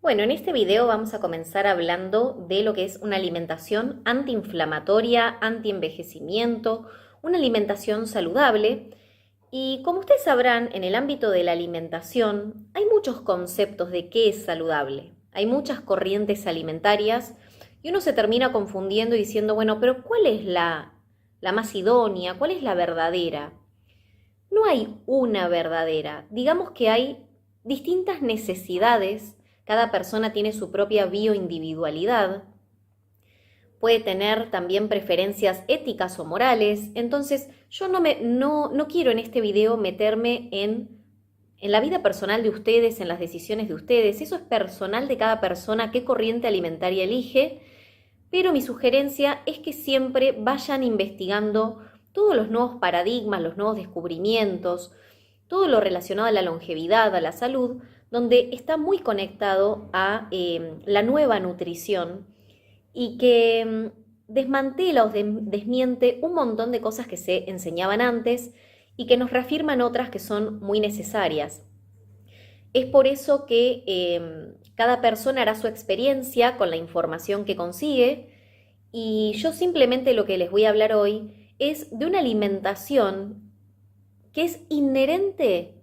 Bueno, en este video vamos a comenzar hablando de lo que es una alimentación antiinflamatoria, antienvejecimiento, una alimentación saludable. Y como ustedes sabrán, en el ámbito de la alimentación hay muchos conceptos de qué es saludable. Hay muchas corrientes alimentarias y uno se termina confundiendo y diciendo, bueno, pero ¿cuál es la más idónea? ¿Cuál es la verdadera? No hay una verdadera. Digamos que hay distintas necesidades. Cada persona tiene su propia bioindividualidad. Puede tener también preferencias éticas o morales. Entonces, yo no quiero en este video meterme en la vida personal de ustedes, en las decisiones de ustedes. Eso es personal de cada persona, qué corriente alimentaria elige. Pero mi sugerencia es que siempre vayan investigando todos los nuevos paradigmas, los nuevos descubrimientos, todo lo relacionado a la longevidad, a la salud, donde está muy conectado a la nueva nutrición y que desmantela o desmiente un montón de cosas que se enseñaban antes y que nos reafirman otras que son muy necesarias. Es por eso que cada persona hará su experiencia con la información que consigue y yo simplemente lo que les voy a hablar hoy es de una alimentación que es inherente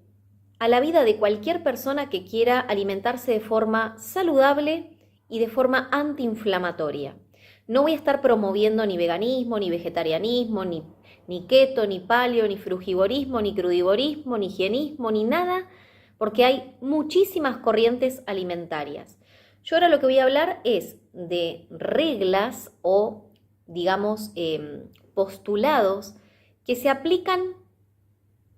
a la vida de cualquier persona que quiera alimentarse de forma saludable y de forma antiinflamatoria. No voy a estar promoviendo ni veganismo, ni vegetarianismo, ni keto, ni paleo, ni frugivorismo, ni crudivorismo, ni higienismo, ni nada, porque hay muchísimas corrientes alimentarias. Yo ahora lo que voy a hablar es de reglas o, digamos, postulados que se aplican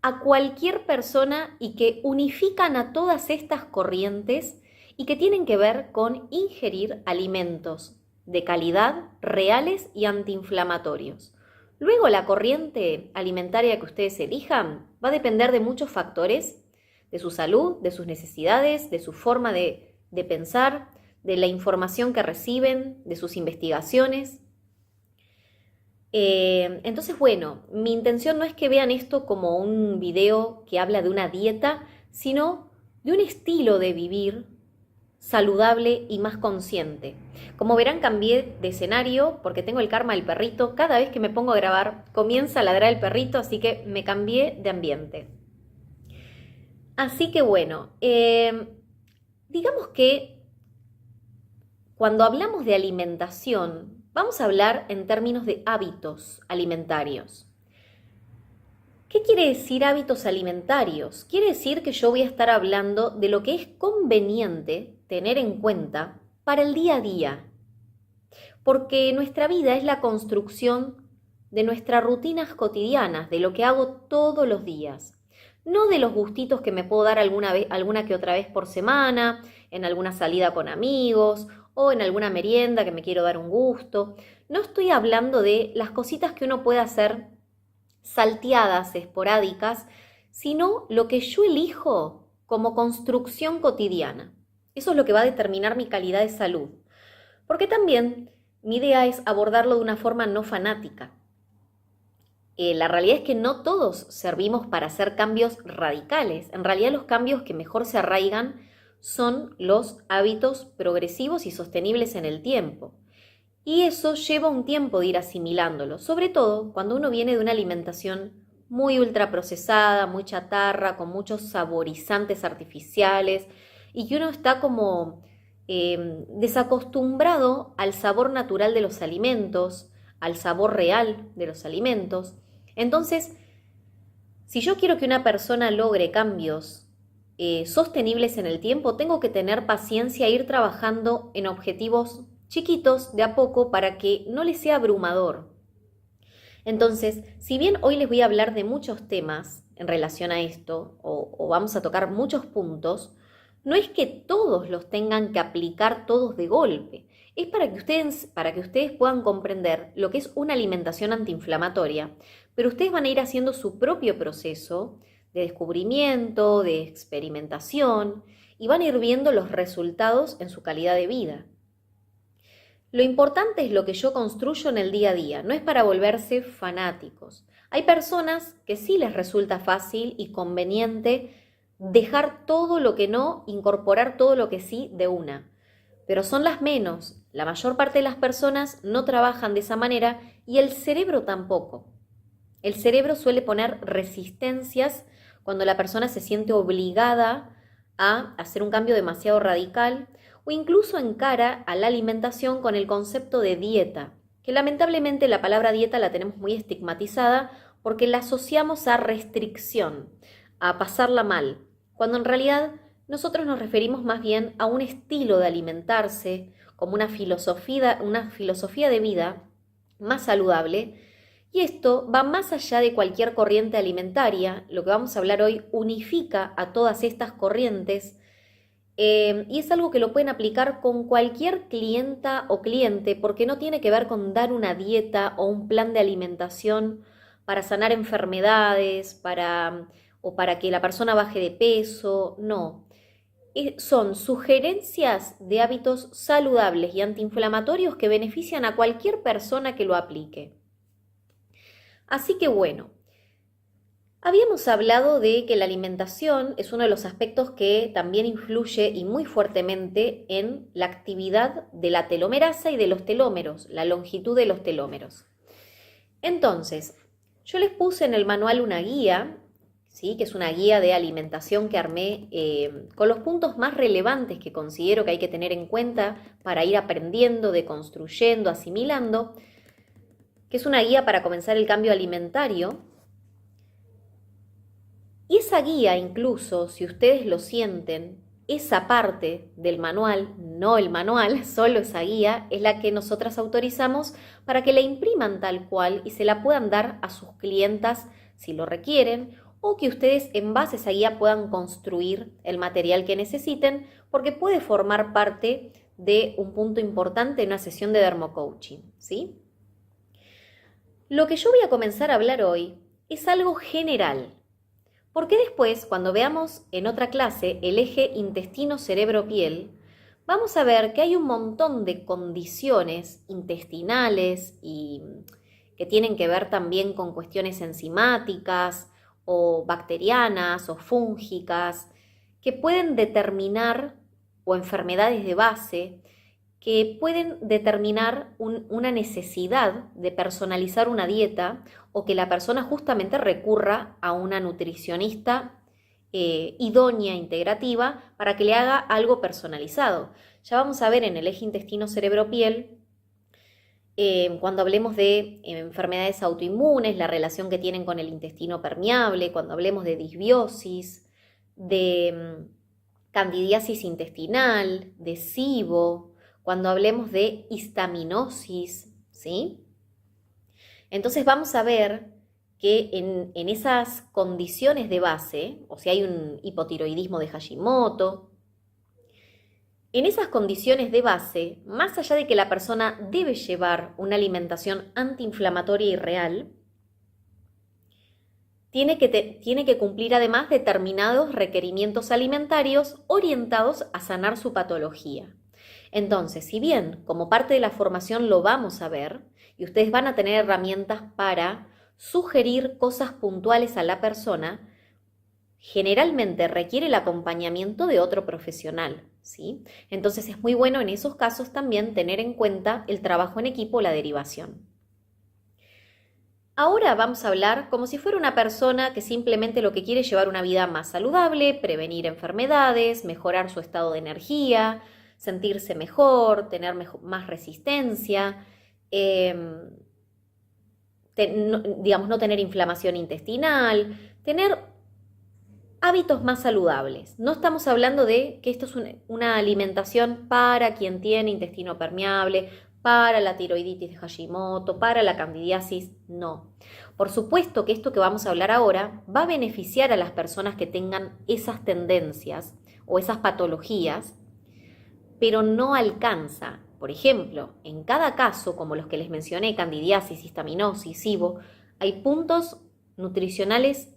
a cualquier persona y que unifican a todas estas corrientes y que tienen que ver con ingerir alimentos de calidad, reales y antiinflamatorios. Luego, la corriente alimentaria que ustedes elijan va a depender de muchos factores, de su salud, de sus necesidades, de su forma de pensar, de la información que reciben, de sus investigaciones. Entonces, bueno, mi intención no es que vean esto como un video que habla de una dieta, sino de un estilo de vivir saludable y más consciente. Como verán, cambié de escenario porque tengo el karma del perrito. Cada vez que me pongo a grabar comienza a ladrar el perrito, así que me cambié de ambiente. Así que bueno, digamos que cuando hablamos de alimentación, vamos a hablar en términos de hábitos alimentarios. ¿Qué quiere decir hábitos alimentarios? Quiere decir que yo voy a estar hablando de lo que es conveniente tener en cuenta para el día a día, porque nuestra vida es la construcción de nuestras rutinas cotidianas, de lo que hago todos los días, no de los gustitos que me puedo dar alguna que otra vez por semana, en alguna salida con amigos o en alguna merienda que me quiero dar un gusto. No estoy hablando de las cositas que uno puede hacer salteadas, esporádicas, sino lo que yo elijo como construcción cotidiana. Eso es lo que va a determinar mi calidad de salud. Porque también mi idea es abordarlo de una forma no fanática. La realidad es que no todos servimos para hacer cambios radicales. En realidad los cambios que mejor se arraigan son los hábitos progresivos y sostenibles en el tiempo. Y eso lleva un tiempo de ir asimilándolo, sobre todo cuando uno viene de una alimentación muy ultraprocesada, muy chatarra, con muchos saborizantes artificiales y que uno está como desacostumbrado al sabor natural de los alimentos, al sabor real de los alimentos. Entonces, si yo quiero que una persona logre cambios sostenibles en el tiempo, tengo que tener paciencia e ir trabajando en objetivos chiquitos de a poco para que no les sea abrumador. Entonces, si bien hoy les voy a hablar de muchos temas en relación a esto, o vamos a tocar muchos puntos, no es que todos los tengan que aplicar todos de golpe. Es para que ustedes puedan comprender lo que es una alimentación antiinflamatoria, pero ustedes van a ir haciendo su propio proceso de descubrimiento, de experimentación, y van a ir viendo los resultados en su calidad de vida. Lo importante es lo que yo construyo en el día a día, no es para volverse fanáticos. Hay personas que sí les resulta fácil y conveniente dejar todo lo que no, incorporar todo lo que sí de una. Pero son las menos. La mayor parte de las personas no trabajan de esa manera y el cerebro tampoco. El cerebro suele poner resistencias cuando la persona se siente obligada a hacer un cambio demasiado radical o incluso encara a la alimentación con el concepto de dieta, que lamentablemente la palabra dieta la tenemos muy estigmatizada porque la asociamos a restricción, a pasarla mal, cuando en realidad nosotros nos referimos más bien a un estilo de alimentarse, como una filosofía de vida más saludable. Y esto va más allá de cualquier corriente alimentaria. Lo que vamos a hablar hoy unifica a todas estas corrientes y es algo que lo pueden aplicar con cualquier clienta o cliente porque no tiene que ver con dar una dieta o un plan de alimentación para sanar enfermedades, o para que la persona baje de peso, no. Son sugerencias de hábitos saludables y antiinflamatorios que benefician a cualquier persona que lo aplique. Así que bueno, habíamos hablado de que la alimentación es uno de los aspectos que también influye y muy fuertemente en la actividad de la telomerasa y de los telómeros, la longitud de los telómeros. Entonces, yo les puse en el manual una guía, ¿sí? Que es una guía de alimentación que armé con los puntos más relevantes que considero que hay que tener en cuenta para ir aprendiendo, deconstruyendo, asimilando, que es una guía para comenzar el cambio alimentario. Y esa guía, incluso, si ustedes lo sienten, esa parte del manual, no el manual, solo esa guía, es la que nosotras autorizamos para que la impriman tal cual y se la puedan dar a sus clientas si lo requieren, o que ustedes en base a esa guía puedan construir el material que necesiten, porque puede formar parte de un punto importante en una sesión de dermocoaching, ¿sí? Lo que yo voy a comenzar a hablar hoy es algo general, porque después, cuando veamos en otra clase el eje intestino-cerebro-piel, vamos a ver que hay un montón de condiciones intestinales y que tienen que ver también con cuestiones enzimáticas o bacterianas o fúngicas que pueden determinar, o enfermedades de base, que pueden determinar una necesidad de personalizar una dieta o que la persona justamente recurra a una nutricionista idónea, integrativa, para que le haga algo personalizado. Ya vamos a ver en el eje intestino-cerebro-piel, cuando hablemos de enfermedades autoinmunes, la relación que tienen con el intestino permeable, cuando hablemos de disbiosis, de candidiasis intestinal, de SIBO, cuando hablemos de histaminosis, ¿sí? Entonces vamos a ver que en esas condiciones de base, o si hay un hipotiroidismo de Hashimoto, en esas condiciones de base, más allá de que la persona debe llevar una alimentación antiinflamatoria y real, tiene que cumplir además determinados requerimientos alimentarios orientados a sanar su patología. Entonces, si bien como parte de la formación lo vamos a ver, y ustedes van a tener herramientas para sugerir cosas puntuales a la persona, generalmente requiere el acompañamiento de otro profesional, ¿sí? Entonces es muy bueno en esos casos también tener en cuenta el trabajo en equipo, la derivación. Ahora vamos a hablar como si fuera una persona que simplemente lo que quiere es llevar una vida más saludable, prevenir enfermedades, mejorar su estado de energía, sentirse mejor, tener más resistencia, no tener inflamación intestinal, tener hábitos más saludables. No estamos hablando de que esto es una alimentación para quien tiene intestino permeable, para la tiroiditis de Hashimoto, para la candidiasis, no. Por supuesto que esto que vamos a hablar ahora va a beneficiar a las personas que tengan esas tendencias o esas patologías, pero no alcanza. Por ejemplo, en cada caso, como los que les mencioné, candidiasis, histaminosis, SIBO, hay puntos nutricionales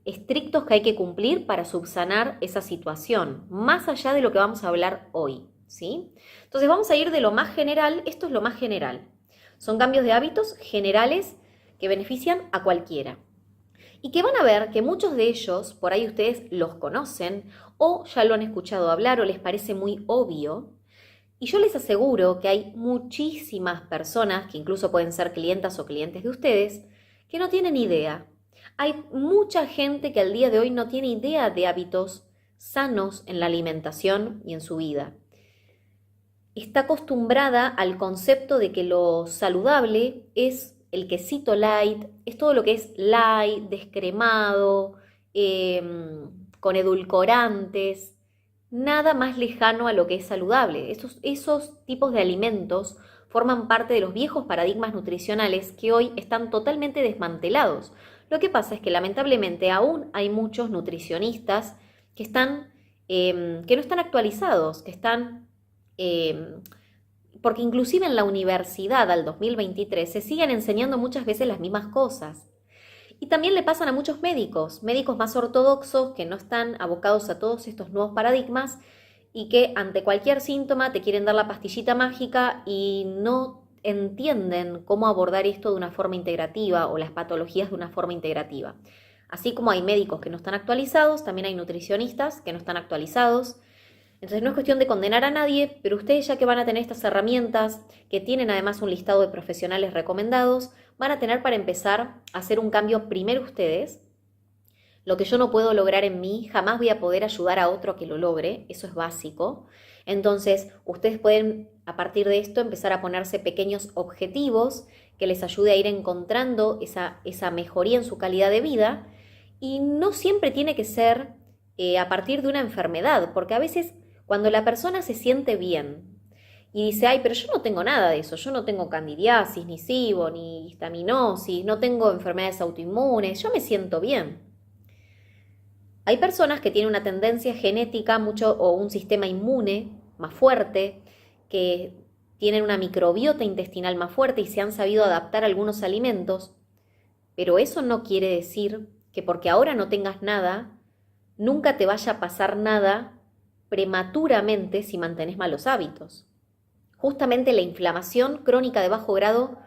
estrictos que hay que cumplir para subsanar esa situación, más allá de lo que vamos a hablar hoy, ¿sí? Entonces vamos a ir de lo más general, esto es lo más general. Son cambios de hábitos generales que benefician a cualquiera. y que van a ver que muchos de ellos, por ahí ustedes los conocen o ya lo han escuchado hablar o les parece muy obvio. Y yo les aseguro que hay muchísimas personas, que incluso pueden ser clientas o clientes de ustedes, que no tienen idea. Hay mucha gente que al día de hoy no tiene idea de hábitos sanos en la alimentación y en su vida. Está acostumbrada al concepto de que lo saludable es el quesito light, es todo lo que es light, descremado, con edulcorantes, nada más lejano a lo que es saludable. Esos tipos de alimentos forman parte de los viejos paradigmas nutricionales que hoy están totalmente desmantelados. Lo que pasa es que lamentablemente aún hay muchos nutricionistas que que no están actualizados, que están porque inclusive en la universidad al 2023 se siguen enseñando muchas veces las mismas cosas. Y también le pasan a muchos médicos más ortodoxos que no están abocados a todos estos nuevos paradigmas y que ante cualquier síntoma te quieren dar la pastillita mágica y no entienden cómo abordar esto de una forma integrativa o las patologías de una forma integrativa. Así como hay médicos que no están actualizados, también hay nutricionistas que no están actualizados. Entonces no es cuestión de condenar a nadie, pero ustedes ya que van a tener estas herramientas, que tienen además un listado de profesionales recomendados, van a tener para empezar a hacer un cambio primero ustedes. Lo que yo no puedo lograr en mí, jamás voy a poder ayudar a otro a que lo logre, eso es básico. Entonces ustedes pueden a partir de esto empezar a ponerse pequeños objetivos que les ayude a ir encontrando esa mejoría en su calidad de vida y no siempre tiene que ser a partir de una enfermedad, porque a veces cuando la persona se siente bien y dice, ay, pero yo no tengo nada de eso, yo no tengo candidiasis, ni SIBO, ni histaminosis, no tengo enfermedades autoinmunes, yo me siento bien. Hay personas que tienen una tendencia genética o un sistema inmune más fuerte, que tienen una microbiota intestinal más fuerte y se han sabido adaptar a algunos alimentos, pero eso no quiere decir que porque ahora no tengas nada, nunca te vaya a pasar nada prematuramente si mantenés malos hábitos. Justamente la inflamación crónica de bajo grado,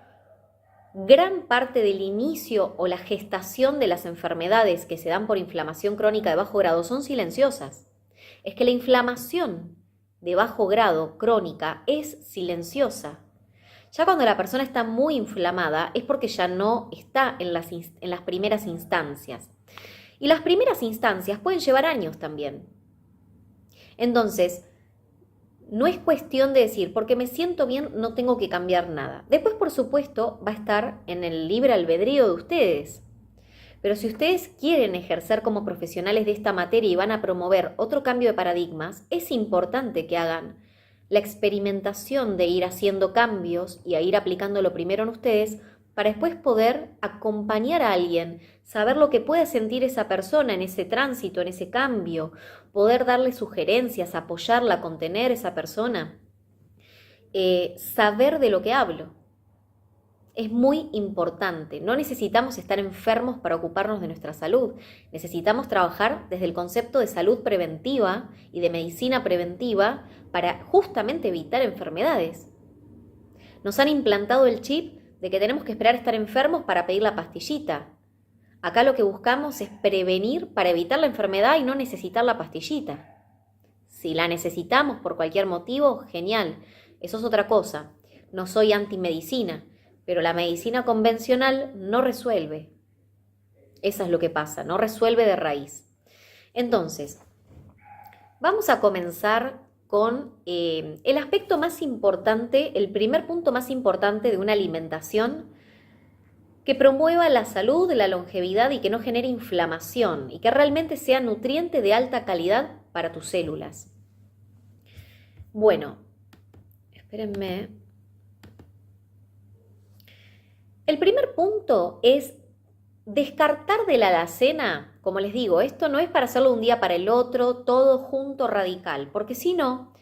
gran parte del inicio o la gestación de las enfermedades que se dan por inflamación crónica de bajo grado son silenciosas. Es que la inflamación de bajo grado crónica es silenciosa. Ya cuando la persona está muy inflamada es porque ya no está en las primeras instancias. Y las primeras instancias pueden llevar años también. Entonces, no es cuestión de decir, porque me siento bien, no tengo que cambiar nada. Después, por supuesto, va a estar en el libre albedrío de ustedes. Pero si ustedes quieren ejercer como profesionales de esta materia y van a promover otro cambio de paradigmas, es importante que hagan la experimentación de ir haciendo cambios y a ir aplicándolo primero en ustedes para después poder acompañar a alguien, saber lo que puede sentir esa persona en ese tránsito, en ese cambio, poder darle sugerencias, apoyarla, contener a esa persona, saber de lo que hablo. Es muy importante, no necesitamos estar enfermos para ocuparnos de nuestra salud, necesitamos trabajar desde el concepto de salud preventiva y de medicina preventiva para justamente evitar enfermedades. Nos han implantado el chip de que tenemos que esperar estar enfermos para pedir la pastillita. Acá lo que buscamos es prevenir para evitar la enfermedad y no necesitar la pastillita. Si la necesitamos por cualquier motivo, genial, eso es otra cosa. No soy antimedicina, pero la medicina convencional no resuelve. Eso es lo que pasa, no resuelve de raíz. Entonces, vamos a comenzar con el aspecto más importante, el primer punto más importante de una alimentación que promueva la salud, la longevidad y que no genere inflamación y que realmente sea nutriente de alta calidad para tus células. Bueno, espérenme. El primer punto es descartar de la alacena, como les digo, esto no es para hacerlo de un día para el otro, todo junto radical, porque si no,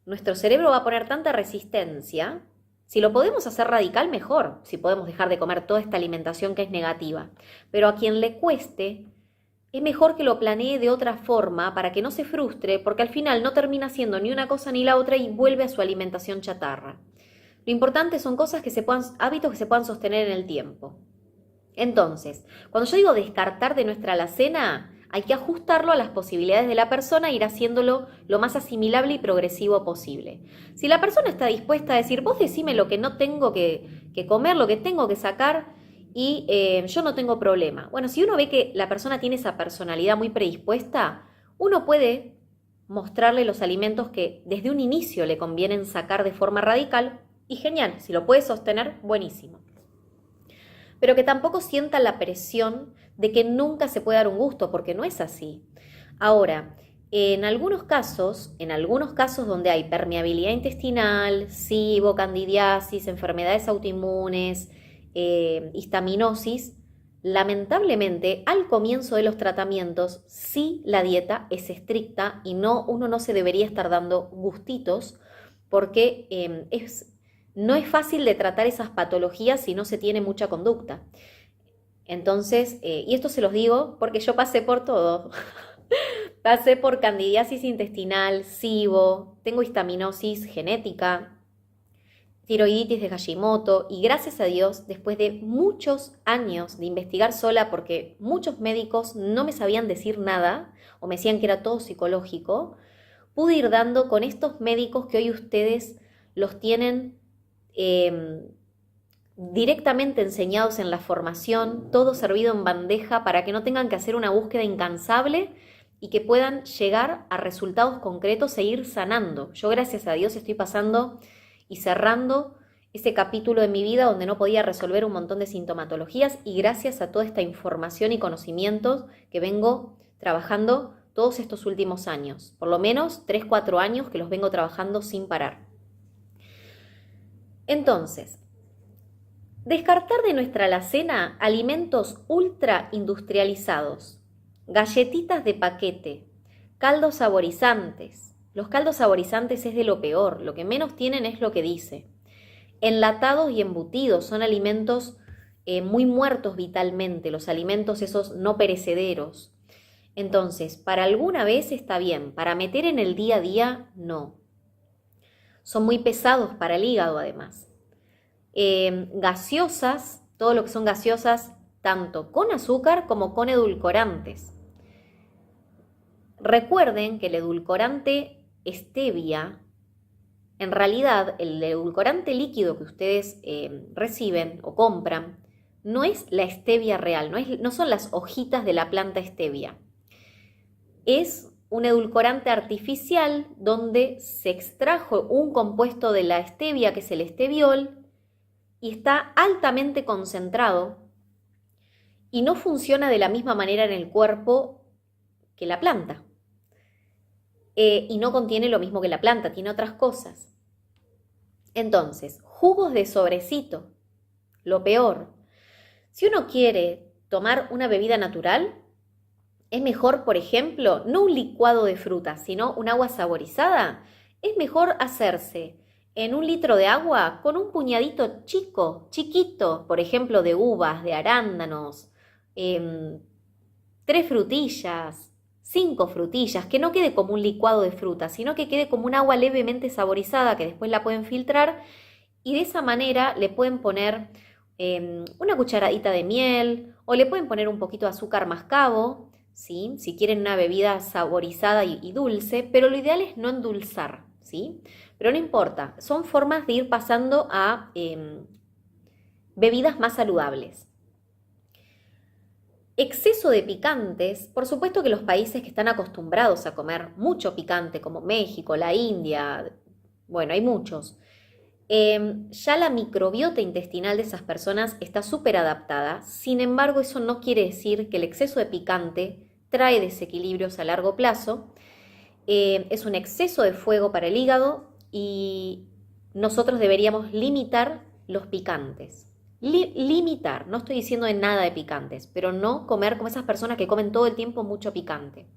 nuestro cerebro va a poner tanta resistencia. Si lo podemos hacer radical, mejor, si podemos dejar de comer toda esta alimentación que es negativa. Pero a quien le cueste, es mejor que lo planee de otra forma para que no se frustre, porque al final no termina haciendo ni una cosa ni la otra y vuelve a su alimentación chatarra. Lo importante son hábitos que se puedan sostener en el tiempo. Entonces, cuando yo digo descartar de nuestra alacena, hay que ajustarlo a las posibilidades de la persona e ir haciéndolo lo más asimilable y progresivo posible. Si la persona está dispuesta a decir, vos decime lo que no tengo que comer, lo que tengo que sacar y yo no tengo problema. Bueno, si uno ve que la persona tiene esa personalidad muy predispuesta, uno puede mostrarle los alimentos que desde un inicio le convienen sacar de forma radical y genial, si lo puede sostener, buenísimo. Pero que tampoco sienta la presión de que nunca se puede dar un gusto, porque no es así. Ahora, en algunos casos donde hay permeabilidad intestinal, SIBO, candidiasis, enfermedades autoinmunes, histaminosis, lamentablemente al comienzo de los tratamientos sí la dieta es estricta y uno no se debería estar dando gustitos porque no es fácil de tratar esas patologías si no se tiene mucha conducta. Entonces, y esto se los digo porque yo pasé por todo. Pasé por candidiasis intestinal, SIBO, tengo histaminosis genética, tiroiditis de Hashimoto y gracias a Dios, después de muchos años de investigar sola porque muchos médicos no me sabían decir nada o me decían que era todo psicológico, pude ir dando con estos médicos que hoy ustedes los tienen directamente enseñados en la formación, todo servido en bandeja para que no tengan que hacer una búsqueda incansable y que puedan llegar a resultados concretos e ir sanando. Yo gracias a Dios estoy pasando y cerrando ese capítulo de mi vida donde no podía resolver un montón de sintomatologías y gracias a toda esta información y conocimientos que vengo trabajando todos estos últimos años, por lo menos 3-4 años que los vengo trabajando sin parar. Entonces, descartar de nuestra alacena alimentos ultra industrializados, galletitas de paquete, caldos saborizantes. Los caldos saborizantes es de lo peor, lo que menos tienen es lo que dice. Enlatados y embutidos son alimentos muy muertos vitalmente, los alimentos esos no perecederos. Entonces, para alguna vez está bien, para meter en el día a día, no. Son muy pesados para el hígado además. Gaseosas, todo lo que son gaseosas, tanto con azúcar como con edulcorantes. Recuerden que el edulcorante stevia, en realidad el edulcorante líquido que ustedes reciben o compran, no es la stevia real, no son las hojitas de la planta stevia. Es un edulcorante artificial donde se extrajo un compuesto de la stevia, que es el steviol, y está altamente concentrado y no funciona de la misma manera en el cuerpo que la planta. Y no contiene lo mismo que la planta, tiene otras cosas. Entonces, jugos de sobrecito, lo peor. Si uno quiere tomar una bebida natural, es mejor, por ejemplo, no un licuado de frutas, sino un agua saborizada. Es mejor hacerse en 1 litro de agua con un puñadito chiquito, por ejemplo, de uvas, de arándanos, 3 frutillas, 5 frutillas, que no quede como un licuado de frutas, sino que quede como un agua levemente saborizada que después la pueden filtrar y de esa manera le pueden poner una cucharadita de miel o le pueden poner un poquito de azúcar mascabo, ¿sí? Si quieren una bebida saborizada y dulce, pero lo ideal es no endulzar, ¿sí? Pero no importa, son formas de ir pasando a bebidas más saludables. Exceso de picantes, por supuesto que los países que están acostumbrados a comer mucho picante, como México, la India, bueno, hay muchos, ya la microbiota intestinal de esas personas está súper adaptada. Sin embargo, eso no quiere decir que el exceso de picante trae desequilibrios a largo plazo. Es un exceso de fuego para el hígado y nosotros deberíamos limitar los picantes. Limitar, no estoy diciendo de nada de picantes, pero no comer como esas personas que comen todo el tiempo mucho picante.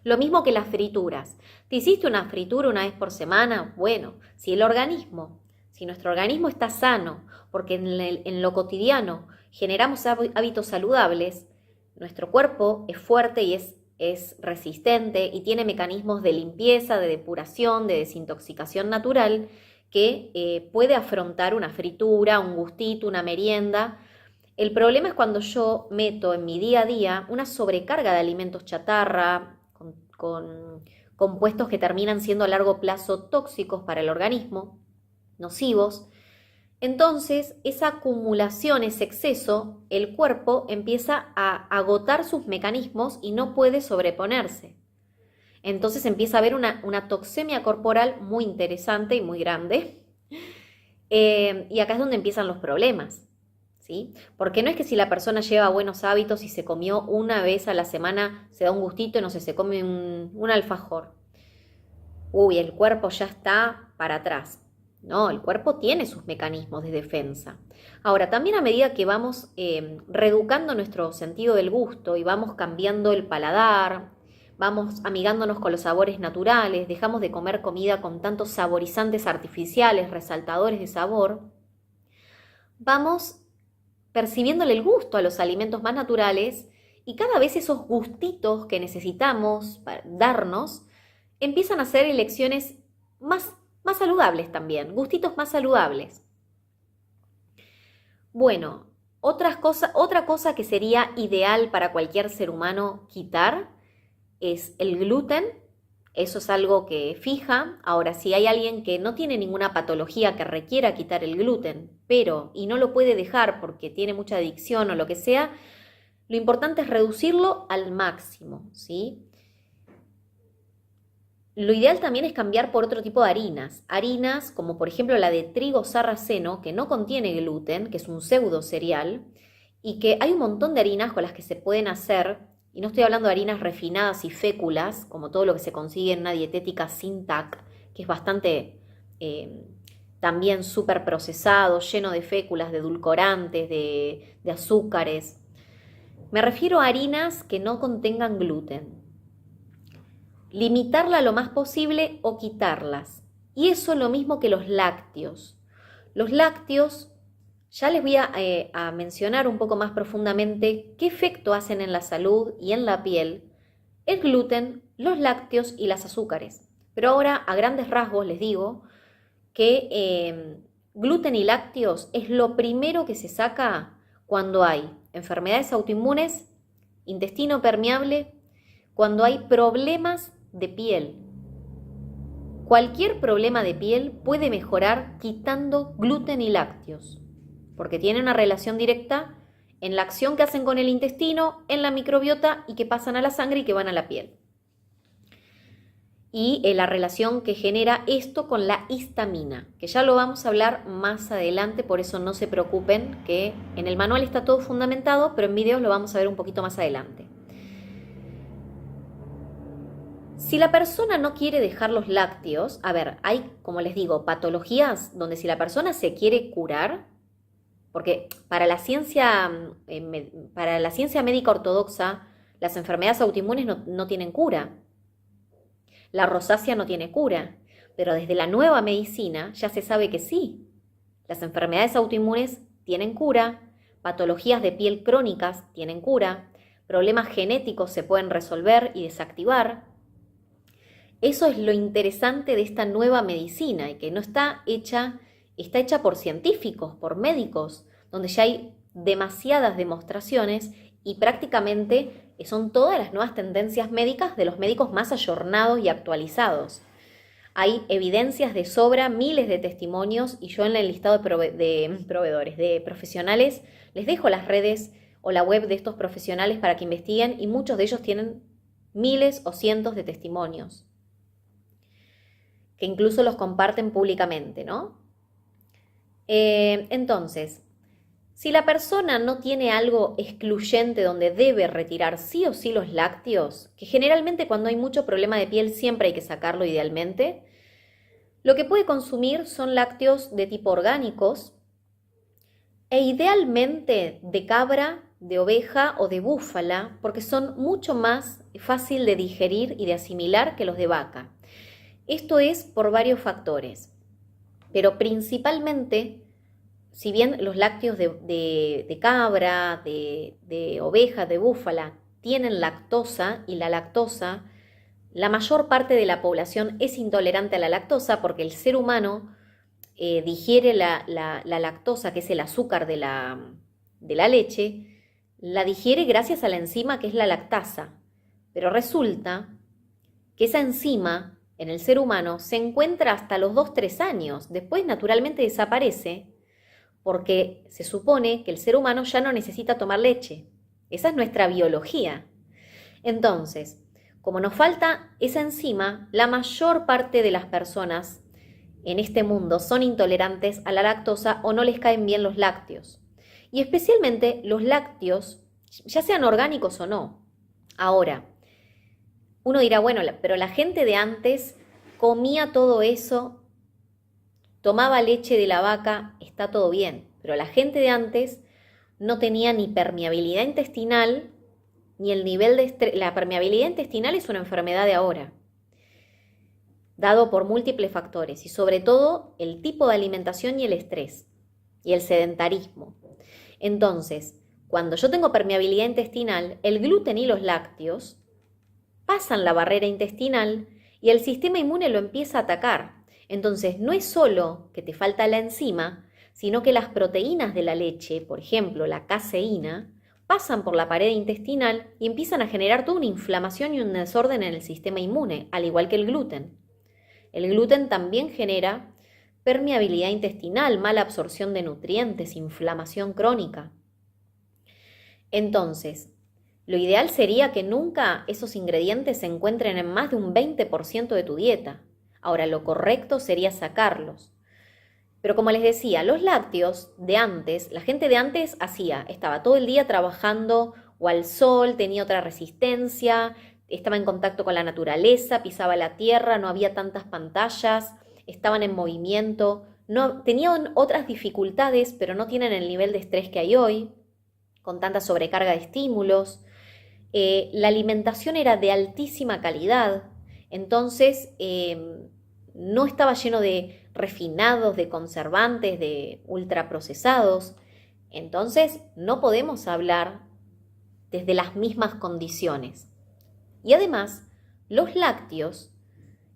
Lo mismo que las frituras. ¿Te hiciste una fritura una vez por semana? Bueno, si nuestro organismo está sano, porque en lo cotidiano generamos hábitos saludables, nuestro cuerpo es fuerte y es resistente y tiene mecanismos de limpieza, de depuración, de desintoxicación natural que puede afrontar una fritura, un gustito, una merienda. El problema es cuando yo meto en mi día a día una sobrecarga de alimentos chatarra, con compuestos que terminan siendo a largo plazo tóxicos para el organismo, nocivos. Entonces, esa acumulación, ese exceso, el cuerpo empieza a agotar sus mecanismos y no puede sobreponerse. Entonces empieza a haber una toxemia corporal muy interesante y muy grande. Y acá es donde empiezan los problemas, ¿sí? Porque no es que si la persona lleva buenos hábitos y se comió una vez a la semana, se da un gustito y no sé, se come un alfajor. Uy, el cuerpo ya está para atrás. No, el cuerpo tiene sus mecanismos de defensa. Ahora, también a medida que vamos reeducando nuestro sentido del gusto y vamos cambiando el paladar, vamos amigándonos con los sabores naturales, dejamos de comer comida con tantos saborizantes artificiales, resaltadores de sabor, vamos percibiéndole el gusto a los alimentos más naturales y cada vez esos gustitos que necesitamos darnos empiezan a ser elecciones más saludables también, gustitos más saludables. Bueno, otra cosa que sería ideal para cualquier ser humano quitar es el gluten. Eso es algo que fija. Ahora, si hay alguien que no tiene ninguna patología que requiera quitar el gluten, y no lo puede dejar porque tiene mucha adicción o lo que sea, lo importante es reducirlo al máximo, ¿sí? Lo ideal también es cambiar por otro tipo de harinas. Harinas como por ejemplo la de trigo sarraceno, que no contiene gluten, que es un pseudo cereal, y que hay un montón de harinas con las que se pueden hacer, y no estoy hablando de harinas refinadas y féculas, como todo lo que se consigue en una dietética sin TAC, que es bastante también súper procesado, lleno de féculas, de edulcorantes, de azúcares. Me refiero a harinas que no contengan gluten. Limitarla lo más posible o quitarlas. Y eso es lo mismo que los lácteos. Los lácteos, ya les voy a mencionar un poco más profundamente qué efecto hacen en la salud y en la piel el gluten, los lácteos y las azúcares. Pero ahora, a grandes rasgos, les digo que gluten y lácteos es lo primero que se saca cuando hay enfermedades autoinmunes, intestino permeable, cuando hay problemas de piel. Cualquier problema de piel puede mejorar quitando gluten y lácteos, porque tiene una relación directa en la acción que hacen con el intestino, en la microbiota y que pasan a la sangre y que van a la piel. Y la relación que genera esto con la histamina, que ya lo vamos a hablar más adelante, por eso no se preocupen, que en el manual está todo fundamentado, pero en videos lo vamos a ver un poquito más adelante. Si la persona no quiere dejar los lácteos, a ver, hay, como les digo, patologías donde si la persona se quiere curar, porque para la ciencia médica ortodoxa, las enfermedades autoinmunes no tienen cura. La rosácea no tiene cura, pero desde la nueva medicina ya se sabe que sí. Las enfermedades autoinmunes tienen cura, patologías de piel crónicas tienen cura, problemas genéticos se pueden resolver y desactivar. Eso es lo interesante de esta nueva medicina y que no está hecha por científicos, por médicos, donde ya hay demasiadas demostraciones y prácticamente son todas las nuevas tendencias médicas de los médicos más ayornados y actualizados. Hay evidencias de sobra, miles de testimonios, y yo en el listado de profesionales les dejo las redes o la web de estos profesionales para que investiguen, y muchos de ellos tienen miles o cientos de testimonios, que incluso los comparten públicamente, ¿no? Entonces, si la persona no tiene algo excluyente donde debe retirar sí o sí los lácteos, que generalmente cuando hay mucho problema de piel siempre hay que sacarlo idealmente, lo que puede consumir son lácteos de tipo orgánicos e idealmente de cabra, de oveja o de búfala, porque son mucho más fácil de digerir y de asimilar que los de vaca. Esto es por varios factores, pero principalmente, si bien los lácteos de cabra, de oveja, de búfala tienen lactosa, y la lactosa, la mayor parte de la población es intolerante a la lactosa porque el ser humano digiere la lactosa, que es el azúcar de de la leche, la digiere gracias a la enzima que es la lactasa. Pero resulta que esa enzima en el ser humano se encuentra hasta los 2-3 años. Después naturalmente desaparece porque se supone que el ser humano ya no necesita tomar leche. Esa es nuestra biología. Entonces, como nos falta esa enzima, la mayor parte de las personas en este mundo son intolerantes a la lactosa o no les caen bien los lácteos. Y especialmente los lácteos, ya sean orgánicos o no. Ahora, uno dirá, bueno, pero la gente de antes comía todo eso, tomaba leche de la vaca, está todo bien. Pero la gente de antes no tenía ni permeabilidad intestinal, ni el nivel de estrés. La permeabilidad intestinal es una enfermedad de ahora, dado por múltiples factores, y sobre todo el tipo de alimentación y el estrés, y el sedentarismo. Entonces, cuando yo tengo permeabilidad intestinal, el gluten y los lácteos pasan la barrera intestinal y el sistema inmune lo empieza a atacar. Entonces, no es solo que te falta la enzima, sino que las proteínas de la leche, por ejemplo, la caseína, pasan por la pared intestinal y empiezan a generar toda una inflamación y un desorden en el sistema inmune, al igual que el gluten. El gluten también genera permeabilidad intestinal, mala absorción de nutrientes, inflamación crónica. Entonces, lo ideal sería que nunca esos ingredientes se encuentren en más de un 20% de tu dieta. Ahora, lo correcto sería sacarlos. Pero como les decía, los lácteos de antes, la gente de antes estaba todo el día trabajando o al sol, tenía otra resistencia, estaba en contacto con la naturaleza, pisaba la tierra, no había tantas pantallas, estaban en movimiento, no, tenían otras dificultades, pero no tienen el nivel de estrés que hay hoy, con tanta sobrecarga de estímulos. La alimentación era de altísima calidad, entonces no estaba lleno de refinados, de conservantes, de ultraprocesados. Entonces no podemos hablar desde las mismas condiciones. Y además, los lácteos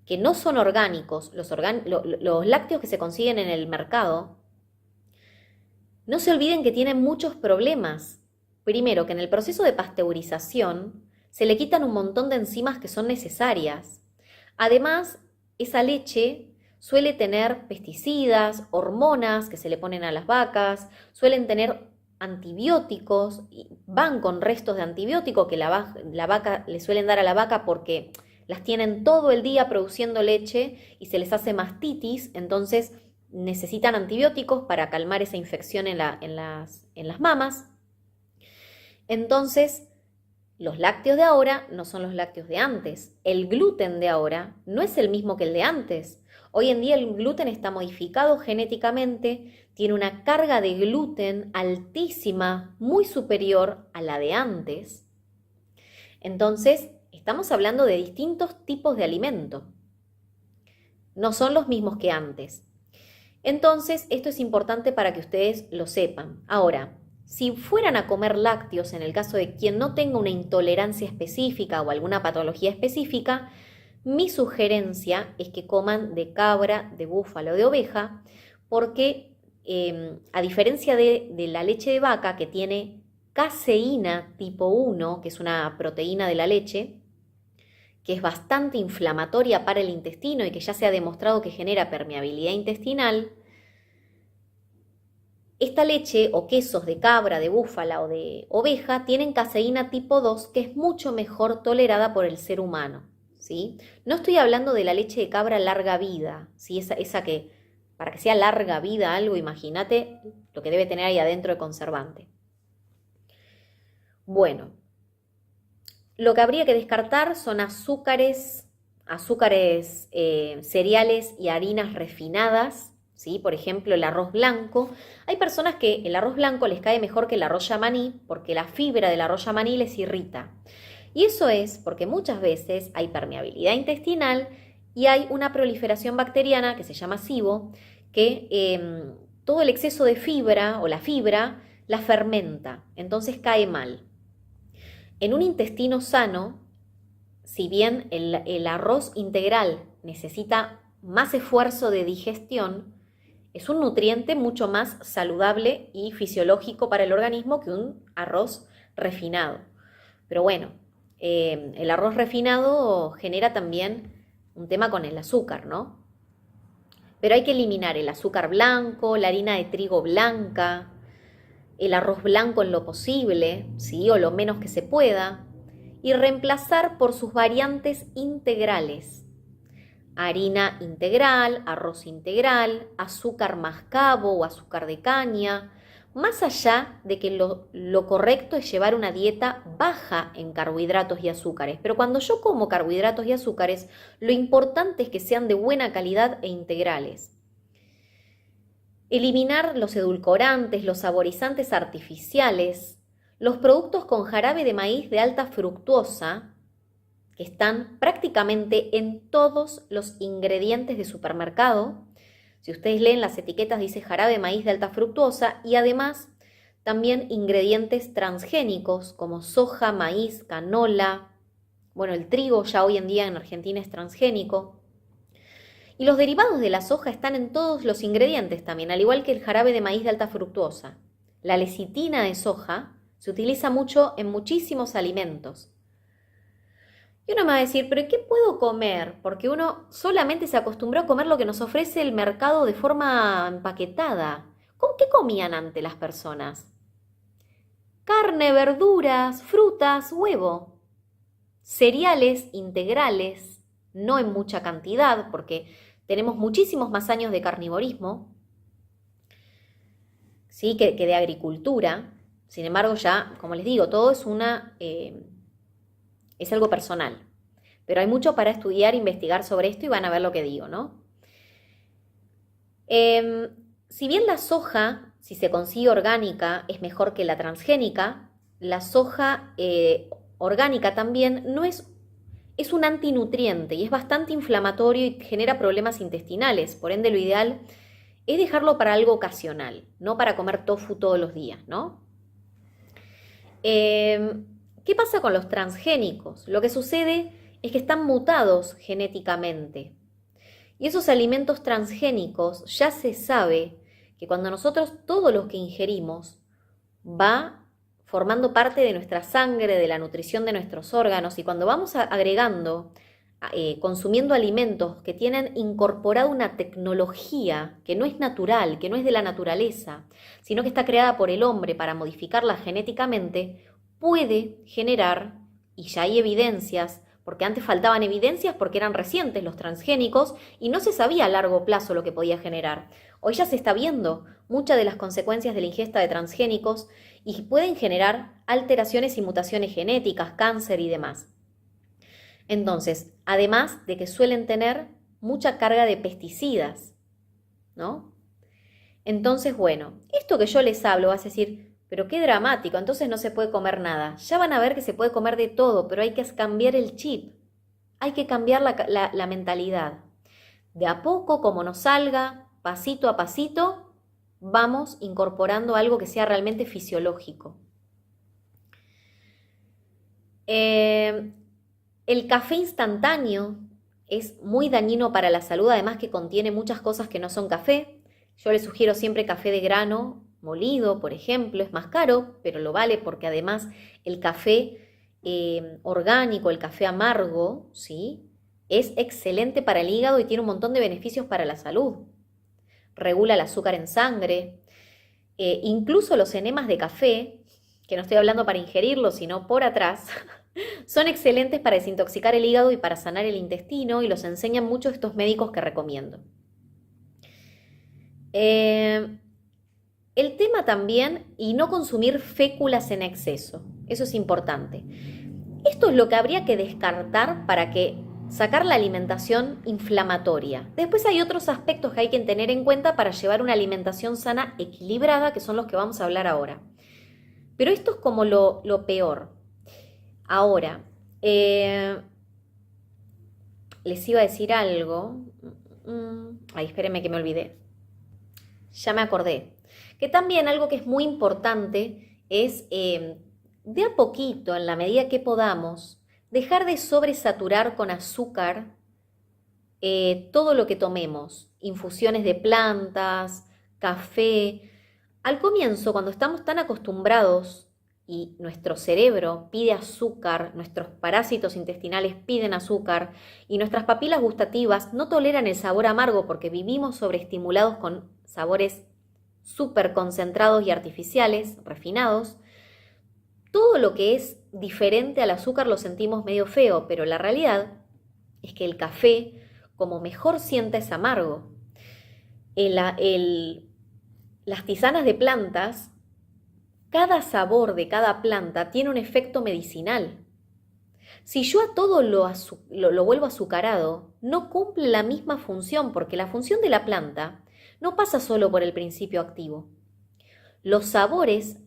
que no son orgánicos, los lácteos que se consiguen en el mercado, no se olviden que tienen muchos problemas. Primero, que en el proceso de pasteurización se le quitan un montón de enzimas que son necesarias. Además, esa leche suele tener pesticidas, hormonas que se le ponen a las vacas, suelen tener antibióticos, van con restos de antibiótico que la vaca le suelen dar a la vaca porque las tienen todo el día produciendo leche y se les hace mastitis, entonces necesitan antibióticos para calmar esa infección en las mamas. Entonces, los lácteos de ahora no son los lácteos de antes. El gluten de ahora no es el mismo que el de antes. Hoy en día el gluten está modificado genéticamente, tiene una carga de gluten altísima, muy superior a la de antes. Entonces, estamos hablando de distintos tipos de alimento. No son los mismos que antes. Entonces, esto es importante para que ustedes lo sepan. Ahora, si fueran a comer lácteos, en el caso de quien no tenga una intolerancia específica o alguna patología específica, mi sugerencia es que coman de cabra, de búfalo, de oveja, porque a diferencia de la leche de vaca, que tiene caseína tipo 1, que es una proteína de la leche, que es bastante inflamatoria para el intestino y que ya se ha demostrado que genera permeabilidad intestinal, esta leche o quesos de cabra, de búfala o de oveja tienen caseína tipo 2, que es mucho mejor tolerada por el ser humano, ¿sí? No estoy hablando de la leche de cabra larga vida, ¿sí? Esa que, para que sea larga vida algo, imagínate lo que debe tener ahí adentro de conservante. Bueno, lo que habría que descartar son azúcares, cereales y harinas refinadas, ¿sí? Por ejemplo, el arroz blanco. Hay personas que el arroz blanco les cae mejor que el arroz yamaní porque la fibra del arroz yamaní les irrita. Y eso es porque muchas veces hay permeabilidad intestinal y hay una proliferación bacteriana que se llama SIBO, que todo el exceso de fibra o la fibra la fermenta, entonces cae mal. En un intestino sano, si bien el arroz integral necesita más esfuerzo de digestión, Es un nutriente mucho más saludable y fisiológico para el organismo que un arroz refinado. Pero bueno, el arroz refinado genera también un tema con el azúcar, ¿no? Pero hay que eliminar el azúcar blanco, la harina de trigo blanca, el arroz blanco en lo posible, ¿sí? O lo menos que se pueda, y reemplazar por sus variantes integrales. Harina integral, arroz integral, azúcar mascabo o azúcar de caña, más allá de que lo correcto es llevar una dieta baja en carbohidratos y azúcares. Pero cuando yo como carbohidratos y azúcares, lo importante es que sean de buena calidad e integrales. Eliminar los edulcorantes, los saborizantes artificiales, los productos con jarabe de maíz de alta fructuosa, que están prácticamente en todos los ingredientes de supermercado. Si ustedes leen las etiquetas dice jarabe de maíz de alta fructuosa y además también ingredientes transgénicos como soja, maíz, canola. Bueno, el trigo ya hoy en día en Argentina es transgénico. Y los derivados de la soja están en todos los ingredientes también, al igual que el jarabe de maíz de alta fructuosa. La lecitina de soja se utiliza mucho en muchísimos alimentos. Y uno me va a decir, ¿pero qué puedo comer? Porque uno solamente se acostumbró a comer lo que nos ofrece el mercado de forma empaquetada. ¿Con qué comían antes las personas? Carne, verduras, frutas, huevo. Cereales integrales, no en mucha cantidad, porque tenemos muchísimos más años de carnivorismo, ¿sí? que de agricultura. Sin embargo, ya, como les digo, todo es es algo personal. Pero hay mucho para estudiar, investigar sobre esto y van a ver lo que digo, ¿no? Si bien la soja, si se consigue orgánica, es mejor que la transgénica, la soja orgánica también no es un antinutriente y es bastante inflamatorio y genera problemas intestinales. Por ende, lo ideal es dejarlo para algo ocasional, no para comer tofu todos los días, ¿no? ¿Qué pasa con los transgénicos? Lo que sucede es que están mutados genéticamente. Y esos alimentos transgénicos ya se sabe que cuando nosotros todo lo que ingerimos va formando parte de nuestra sangre, de la nutrición de nuestros órganos, y cuando vamos agregando, consumiendo alimentos que tienen incorporado una tecnología que no es natural, que no es de la naturaleza, sino que está creada por el hombre para modificarla genéticamente, puede generar, y ya hay evidencias, porque antes faltaban evidencias porque eran recientes los transgénicos y no se sabía a largo plazo lo que podía generar. Hoy ya se está viendo muchas de las consecuencias de la ingesta de transgénicos y pueden generar alteraciones y mutaciones genéticas, cáncer y demás. Entonces, además de que suelen tener mucha carga de pesticidas, ¿no? Entonces, bueno, esto que yo les hablo, vas a decir, pero qué dramático, entonces no se puede comer nada. Ya van a ver que se puede comer de todo, pero hay que cambiar el chip, hay que cambiar la mentalidad. De a poco, como nos salga, pasito a pasito, vamos incorporando algo que sea realmente fisiológico. El café instantáneo es muy dañino para la salud, además que contiene muchas cosas que no son café. Yo les sugiero siempre café de grano molido, por ejemplo, es más caro, pero lo vale porque además el café orgánico, el café amargo, ¿sí? Es excelente para el hígado y tiene un montón de beneficios para la salud. Regula el azúcar en sangre. Incluso los enemas de café, que no estoy hablando para ingerirlo, sino por atrás, son excelentes para desintoxicar el hígado y para sanar el intestino y los enseñan muchos estos médicos que recomiendo. El tema también, y no consumir féculas en exceso, eso es importante. Esto es lo que habría que descartar para sacar la alimentación inflamatoria. Después hay otros aspectos que hay que tener en cuenta para llevar una alimentación sana equilibrada, que son los que vamos a hablar ahora. Pero esto es como lo peor. Ahora, les iba a decir algo. Ay, espérenme que me olvidé. Ya me acordé. Que también algo que es muy importante es de a poquito, en la medida que podamos, dejar de sobresaturar con azúcar todo lo que tomemos, infusiones de plantas, café. Al comienzo, cuando estamos tan acostumbrados y nuestro cerebro pide azúcar, nuestros parásitos intestinales piden azúcar y nuestras papilas gustativas no toleran el sabor amargo porque vivimos sobreestimulados con sabores súper concentrados y artificiales, refinados, todo lo que es diferente al azúcar lo sentimos medio feo, pero la realidad es que el café, como mejor sienta, es amargo. Las tisanas de plantas, cada sabor de cada planta tiene un efecto medicinal. Si yo a todo lo vuelvo azucarado, no cumple la misma función, porque la función de la planta no pasa solo por el principio activo. Los sabores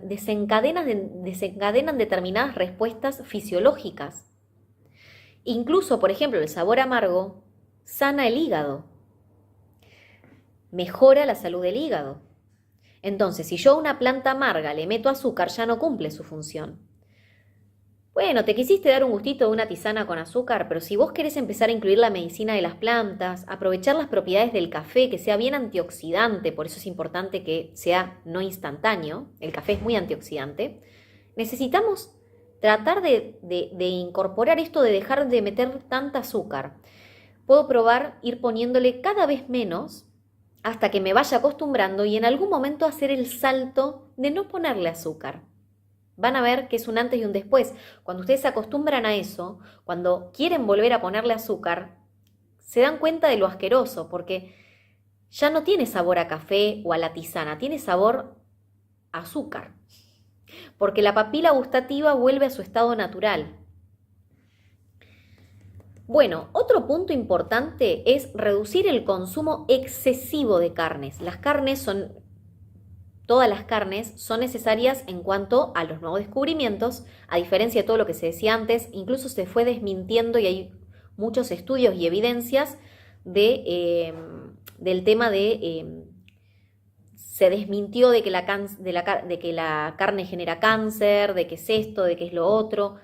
desencadenan determinadas respuestas fisiológicas. Incluso, por ejemplo, el sabor amargo sana el hígado, mejora la salud del hígado. Entonces, si yo a una planta amarga le meto azúcar, ya no cumple su función. Bueno, te quisiste dar un gustito de una tisana con azúcar, pero si vos querés empezar a incluir la medicina de las plantas, aprovechar las propiedades del café, que sea bien antioxidante, por eso es importante que sea no instantáneo, el café es muy antioxidante, necesitamos tratar de incorporar esto de dejar de meter tanta azúcar. Puedo probar ir poniéndole cada vez menos hasta que me vaya acostumbrando y en algún momento hacer el salto de no ponerle azúcar. Van a ver que es un antes y un después. Cuando ustedes se acostumbran a eso, cuando quieren volver a ponerle azúcar, se dan cuenta de lo asqueroso, porque ya no tiene sabor a café o a la tisana, tiene sabor a azúcar, porque la papila gustativa vuelve a su estado natural. Bueno, otro punto importante es reducir el consumo excesivo de carnes. Todas las carnes son necesarias en cuanto a los nuevos descubrimientos, a diferencia de todo lo que se decía antes, incluso se fue desmintiendo y hay muchos estudios y evidencias del tema se desmintió de que la carne genera cáncer, de que es esto, de que es lo otro.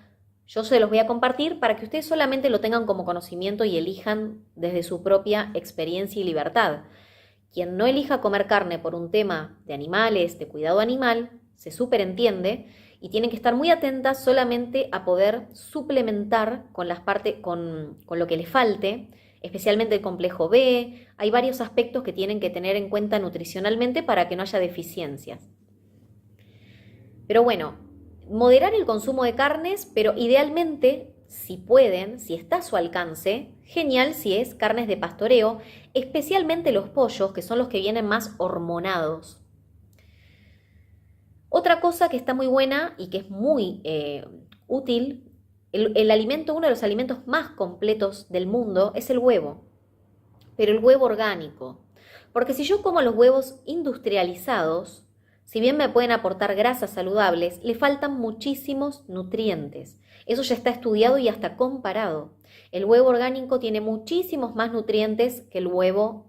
Yo se los voy a compartir para que ustedes solamente lo tengan como conocimiento y elijan desde su propia experiencia y libertad. Quien no elija comer carne por un tema de animales, de cuidado animal, se superentiende y tienen que estar muy atentas solamente a poder suplementar con lo que les falte, especialmente el complejo B. Hay varios aspectos que tienen que tener en cuenta nutricionalmente para que no haya deficiencias. Pero bueno, moderar el consumo de carnes, pero idealmente, si pueden, si está a su alcance, genial si es carnes de pastoreo, especialmente los pollos, que son los que vienen más hormonados. Otra cosa que está muy buena y que es muy útil, uno de los alimentos más completos del mundo es el huevo, pero el huevo orgánico. Porque si yo como los huevos industrializados, si bien me pueden aportar grasas saludables, le faltan muchísimos nutrientes. Eso ya está estudiado y hasta comparado. El huevo orgánico tiene muchísimos más nutrientes que el huevo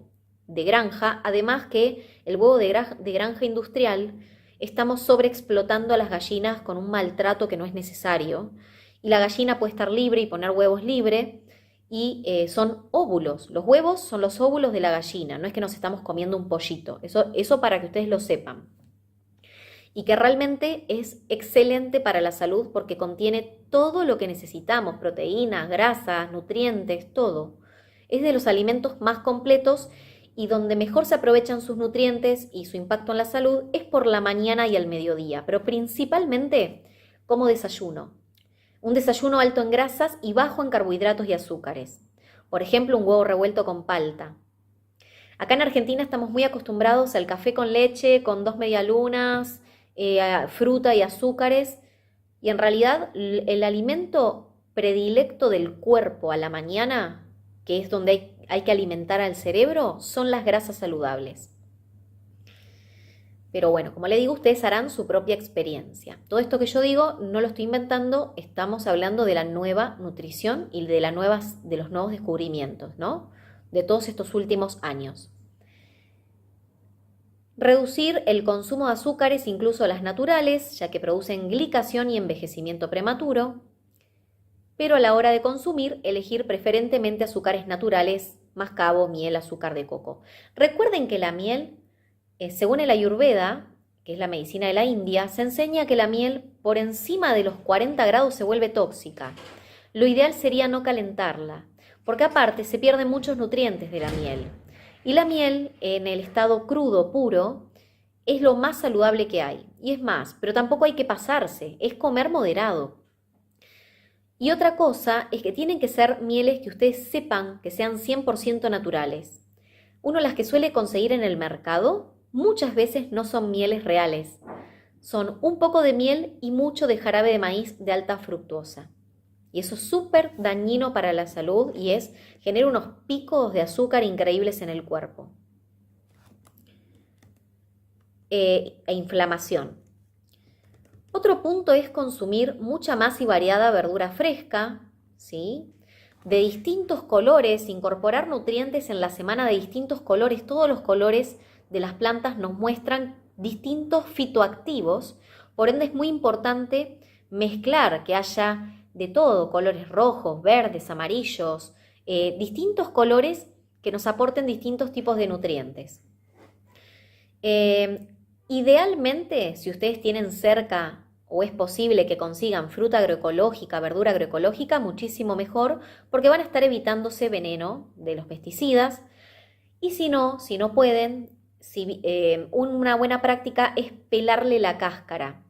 de granja, además que el huevo de granja industrial estamos sobreexplotando a las gallinas con un maltrato que no es necesario. Y la gallina puede estar libre y poner huevos libre y son óvulos. Los huevos son los óvulos de la gallina, no es que nos estamos comiendo un pollito. Eso para que ustedes lo sepan. Y que realmente es excelente para la salud porque contiene todo lo que necesitamos, proteínas, grasas, nutrientes, todo. Es de los alimentos más completos y donde mejor se aprovechan sus nutrientes y su impacto en la salud es por la mañana y al mediodía, pero principalmente como desayuno. Un desayuno alto en grasas y bajo en carbohidratos y azúcares. Por ejemplo, un huevo revuelto con palta. Acá en Argentina estamos muy acostumbrados al café con leche, con 2 medialunas, fruta y azúcares, y en realidad el alimento predilecto del cuerpo a la mañana, que es donde hay que alimentar al cerebro, son las grasas saludables. Pero bueno, como le digo, ustedes harán su propia experiencia. Todo esto que yo digo no lo estoy inventando, estamos hablando de la nueva nutrición y de los nuevos descubrimientos, ¿no? De todos estos últimos años. Reducir el consumo de azúcares, incluso las naturales, ya que producen glicación y envejecimiento prematuro. pero a la hora de consumir, elegir preferentemente azúcares naturales, mascabo, miel, azúcar de coco. Recuerden que la miel, según el Ayurveda, que es la medicina de la India, se enseña que la miel por encima de los 40 grados se vuelve tóxica. Lo ideal sería no calentarla, porque aparte se pierden muchos nutrientes de la miel. Y la miel, en el estado crudo, puro, es lo más saludable que hay. Y es más, pero tampoco hay que pasarse, es comer moderado. Y otra cosa es que tienen que ser mieles que ustedes sepan que sean 100% naturales. Uno las que suele conseguir en el mercado muchas veces no son mieles reales. Son un poco de miel y mucho de jarabe de maíz de alta fructuosa. Y eso es súper dañino para la salud y genera unos picos de azúcar increíbles en el cuerpo. E inflamación. Otro punto es consumir mucha más y variada verdura fresca, ¿sí? De distintos colores, incorporar nutrientes en la semana de distintos colores. Todos los colores de las plantas nos muestran distintos fitoactivos, por ende es muy importante mezclar, que haya de todo, colores rojos, verdes, amarillos, distintos colores que nos aporten distintos tipos de nutrientes. Idealmente, si ustedes tienen cerca o es posible que consigan fruta agroecológica, verdura agroecológica, muchísimo mejor, porque van a estar evitándose veneno de los pesticidas. Y si no pueden, una buena práctica es pelarle la cáscara.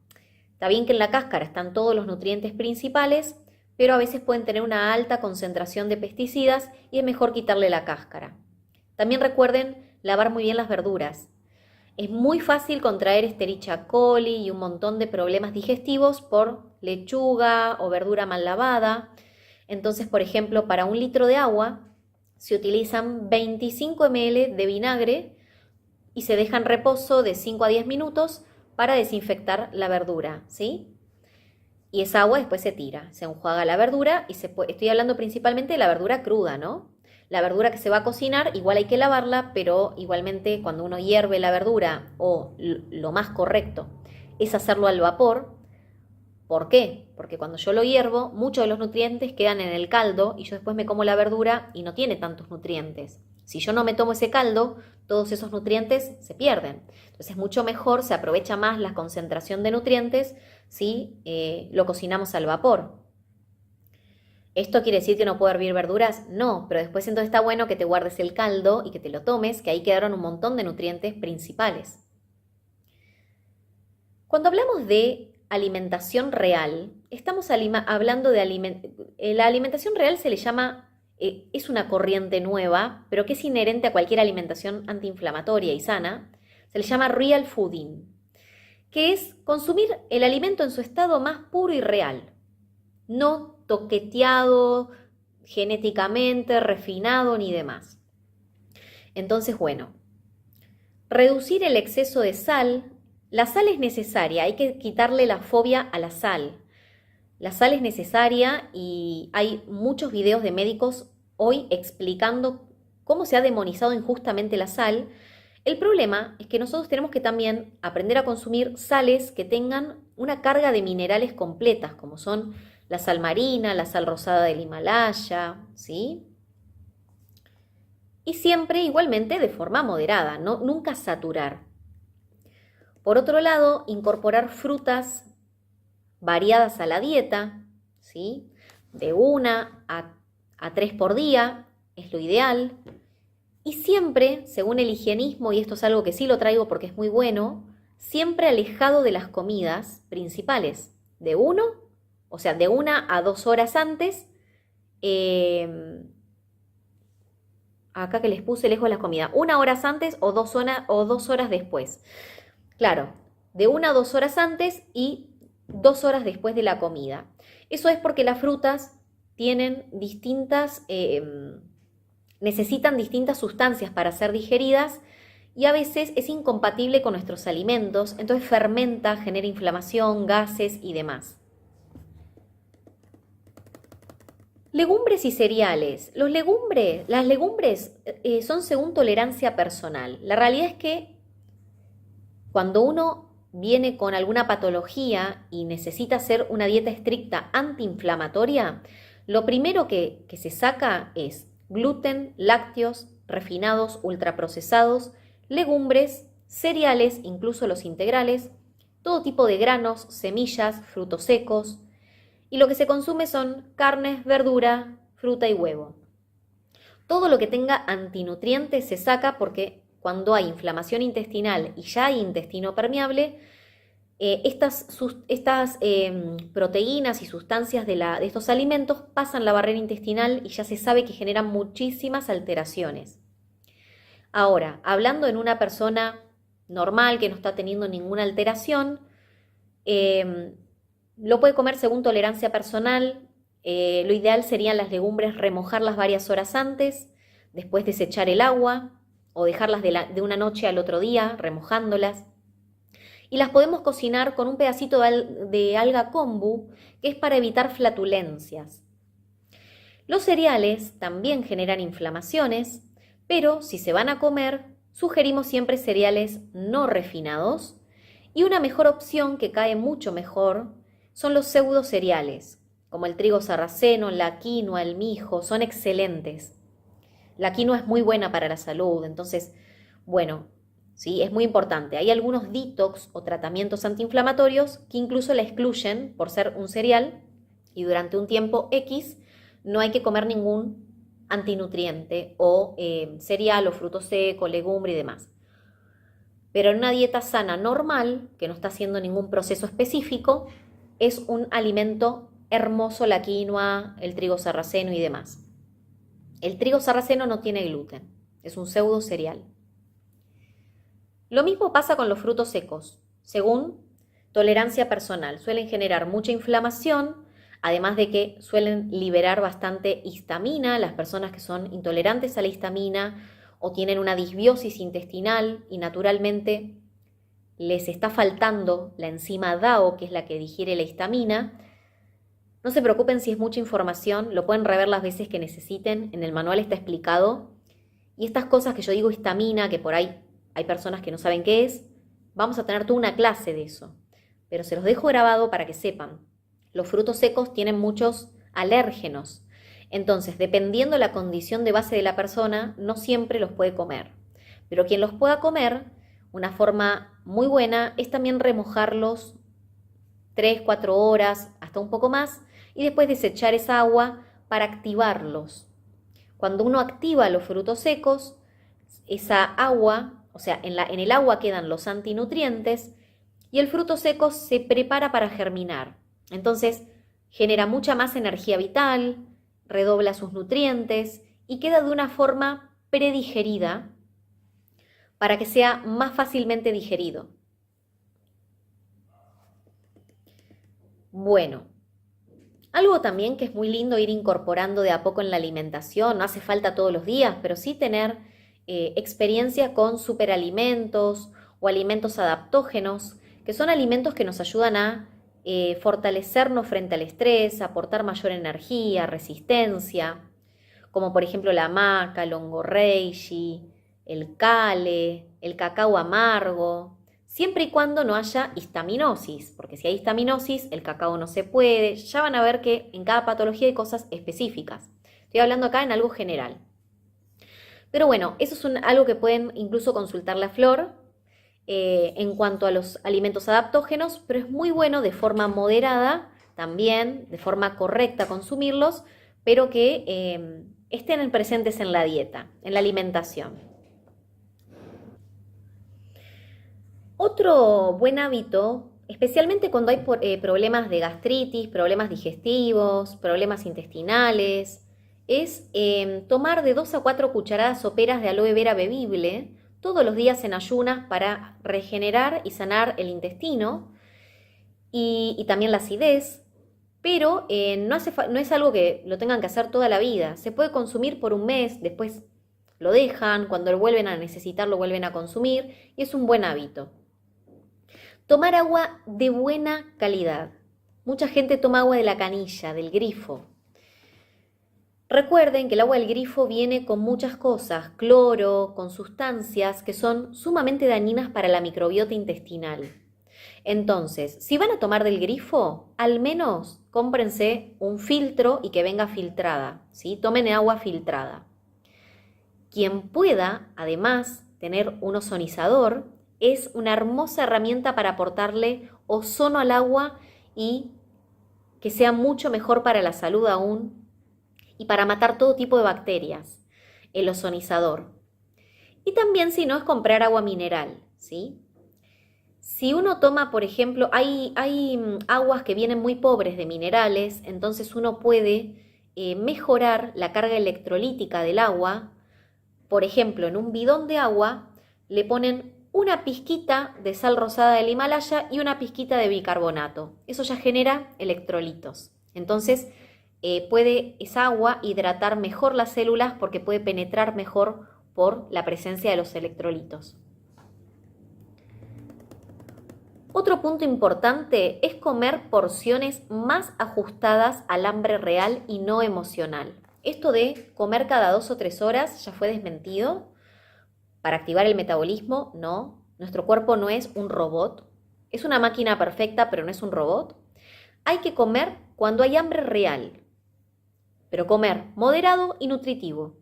Está bien que en la cáscara están todos los nutrientes principales, pero a veces pueden tener una alta concentración de pesticidas y es mejor quitarle la cáscara. También recuerden lavar muy bien las verduras. Es muy fácil contraer Escherichia coli y un montón de problemas digestivos por lechuga o verdura mal lavada. Entonces, por ejemplo, para 1 litro de agua se utilizan 25 ml de vinagre y se deja en reposo de 5 a 10 minutos para desinfectar la verdura, ¿sí? Y esa agua después se tira, se enjuaga la verdura y estoy hablando principalmente de la verdura cruda, ¿no? La verdura que se va a cocinar, igual hay que lavarla, pero igualmente cuando uno hierve la verdura, o lo más correcto es hacerlo al vapor. ¿Por qué? Porque cuando yo lo hiervo, muchos de los nutrientes quedan en el caldo y yo después me como la verdura y no tiene tantos nutrientes. Si yo no me tomo ese caldo, todos esos nutrientes se pierden. Entonces es mucho mejor, se aprovecha más la concentración de nutrientes si lo cocinamos al vapor. ¿Esto quiere decir que no puedo hervir verduras? No, pero después entonces está bueno que te guardes el caldo y que te lo tomes, que ahí quedaron un montón de nutrientes principales. Cuando hablamos de alimentación real, estamos hablando de la alimentación real se le llama, es una corriente nueva, pero que es inherente a cualquier alimentación antiinflamatoria y sana, se le llama real fooding, que es consumir el alimento en su estado más puro y real, no toqueteado genéticamente, refinado ni demás. Entonces, bueno, reducir el exceso de sal. La sal es necesaria, hay que quitarle la fobia a la sal. La sal es necesaria y hay muchos videos de médicos hoy explicando cómo se ha demonizado injustamente la sal. El problema es que nosotros tenemos que también aprender a consumir sales que tengan una carga de minerales completas, como son la sal marina, la sal rosada del Himalaya, ¿sí? Y siempre igualmente de forma moderada, ¿no? Nunca saturar. Por otro lado, incorporar frutas variadas a la dieta, ¿sí? De 1 a 3 por día es lo ideal. Y siempre, según el higienismo, y esto es algo que sí lo traigo porque es muy bueno, siempre alejado de las comidas principales, de 1 a 2 horas antes, acá que les puse lejos de la comida, 1 hora antes o 2 horas después. Claro, de 1 a 2 horas antes y 2 horas después de la comida. Eso es porque las frutas tienen necesitan distintas sustancias para ser digeridas y a veces es incompatible con nuestros alimentos, entonces fermenta, genera inflamación, gases y demás. Legumbres y cereales. Las legumbres son según tolerancia personal. La realidad es que cuando uno viene con alguna patología y necesita hacer una dieta estricta antiinflamatoria, Lo primero que se saca es gluten, lácteos, refinados, ultraprocesados, legumbres, cereales, incluso los integrales, todo tipo de granos, semillas, frutos secos, y lo que se consume son carnes, verdura, fruta y huevo. Todo lo que tenga antinutrientes se saca porque cuando hay inflamación intestinal y ya hay intestino permeable, estas proteínas y sustancias de estos alimentos pasan la barrera intestinal y ya se sabe que generan muchísimas alteraciones. Ahora, hablando en una persona normal que no está teniendo ninguna alteración, lo puede comer según tolerancia personal. Lo ideal serían las legumbres remojarlas varias horas antes, después desechar el agua o dejarlas de una noche al otro día remojándolas. Y las podemos cocinar con un pedacito de alga kombu, que es para evitar flatulencias. Los cereales también generan inflamaciones, pero si se van a comer, sugerimos siempre cereales no refinados. Y una mejor opción que cae mucho mejor son los pseudo cereales, como el trigo sarraceno, la quinoa, el mijo, son excelentes. La quinoa es muy buena para la salud, entonces, bueno, sí, es muy importante. Hay algunos detox o tratamientos antiinflamatorios que incluso la excluyen por ser un cereal y durante un tiempo X no hay que comer ningún antinutriente o cereal o fruto seco, legumbre y demás. Pero en una dieta sana normal, que no está haciendo ningún proceso específico, es un alimento hermoso la quinoa, el trigo sarraceno y demás. El trigo sarraceno no tiene gluten, es un pseudo cereal. Lo mismo pasa con los frutos secos. Según tolerancia personal, suelen generar mucha inflamación, además de que suelen liberar bastante histamina. Las personas que son intolerantes a la histamina o tienen una disbiosis intestinal y naturalmente les está faltando la enzima DAO, que es la que digiere la histamina, no se preocupen si es mucha información, lo pueden rever las veces que necesiten, en el manual está explicado. Y estas cosas que yo digo histamina, que por ahí hay personas que no saben qué es, vamos a tener toda una clase de eso. Pero se los dejo grabado para que sepan. Los frutos secos tienen muchos alérgenos. Entonces, dependiendo la condición de base de la persona, no siempre los puede comer. Pero quien los pueda comer, una forma muy buena es también remojarlos 3-4 horas, hasta un poco más, y después desechar esa agua para activarlos. Cuando uno activa los frutos secos, esa agua, o sea, en el agua quedan los antinutrientes y el fruto seco se prepara para germinar. Entonces, genera mucha más energía vital, redobla sus nutrientes y queda de una forma predigerida para que sea más fácilmente digerido. Bueno, algo también que es muy lindo ir incorporando de a poco en la alimentación, no hace falta todos los días, pero sí tener experiencia con superalimentos o alimentos adaptógenos, que son alimentos que nos ayudan a fortalecernos frente al estrés, aportar mayor energía, resistencia, como por ejemplo la maca, el hongo reishi, el kale, el cacao amargo, siempre y cuando no haya histaminosis, porque si hay histaminosis, el cacao no se puede. Ya van a ver que en cada patología hay cosas específicas. Estoy hablando acá en algo general. Pero bueno, eso es algo que pueden incluso consultar la Flor en cuanto a los alimentos adaptógenos, pero es muy bueno de forma moderada, también de forma correcta consumirlos, pero que estén presentes en la dieta, en la alimentación. Otro buen hábito, especialmente cuando hay problemas de gastritis, problemas digestivos, problemas intestinales, es tomar de 2 a 4 cucharadas soperas de aloe vera bebible todos los días en ayunas para regenerar y sanar el intestino y también la acidez, pero no es algo que lo tengan que hacer toda la vida. Se puede consumir por un mes, después lo dejan, cuando lo vuelven a necesitar lo vuelven a consumir y es un buen hábito. Tomar agua de buena calidad. Mucha gente toma agua de la canilla, del grifo. Recuerden que el agua del grifo viene con muchas cosas, cloro, con sustancias que son sumamente dañinas para la microbiota intestinal. Entonces, si van a tomar del grifo, al menos cómprense un filtro y que venga filtrada, ¿sí? Tomen agua filtrada. Quien pueda, además, tener un ozonizador, es una hermosa herramienta para aportarle ozono al agua y que sea mucho mejor para la salud aún y para matar todo tipo de bacterias, el ozonizador. Y también si no es comprar agua mineral, ¿sí? Si uno toma, por ejemplo, hay aguas que vienen muy pobres de minerales, entonces uno puede mejorar la carga electrolítica del agua. Por ejemplo, en un bidón de agua le ponen una pizquita de sal rosada del Himalaya y una pizquita de bicarbonato. Eso ya genera electrolitos. Entonces, puede esa agua hidratar mejor las células porque puede penetrar mejor por la presencia de los electrolitos. Otro punto importante es comer porciones más ajustadas al hambre real y no emocional. Esto de comer cada 2 o 3 horas ya fue desmentido. Para activar el metabolismo, no. Nuestro cuerpo no es un robot. Es una máquina perfecta, pero no es un robot. Hay que comer cuando hay hambre real, pero comer moderado y nutritivo.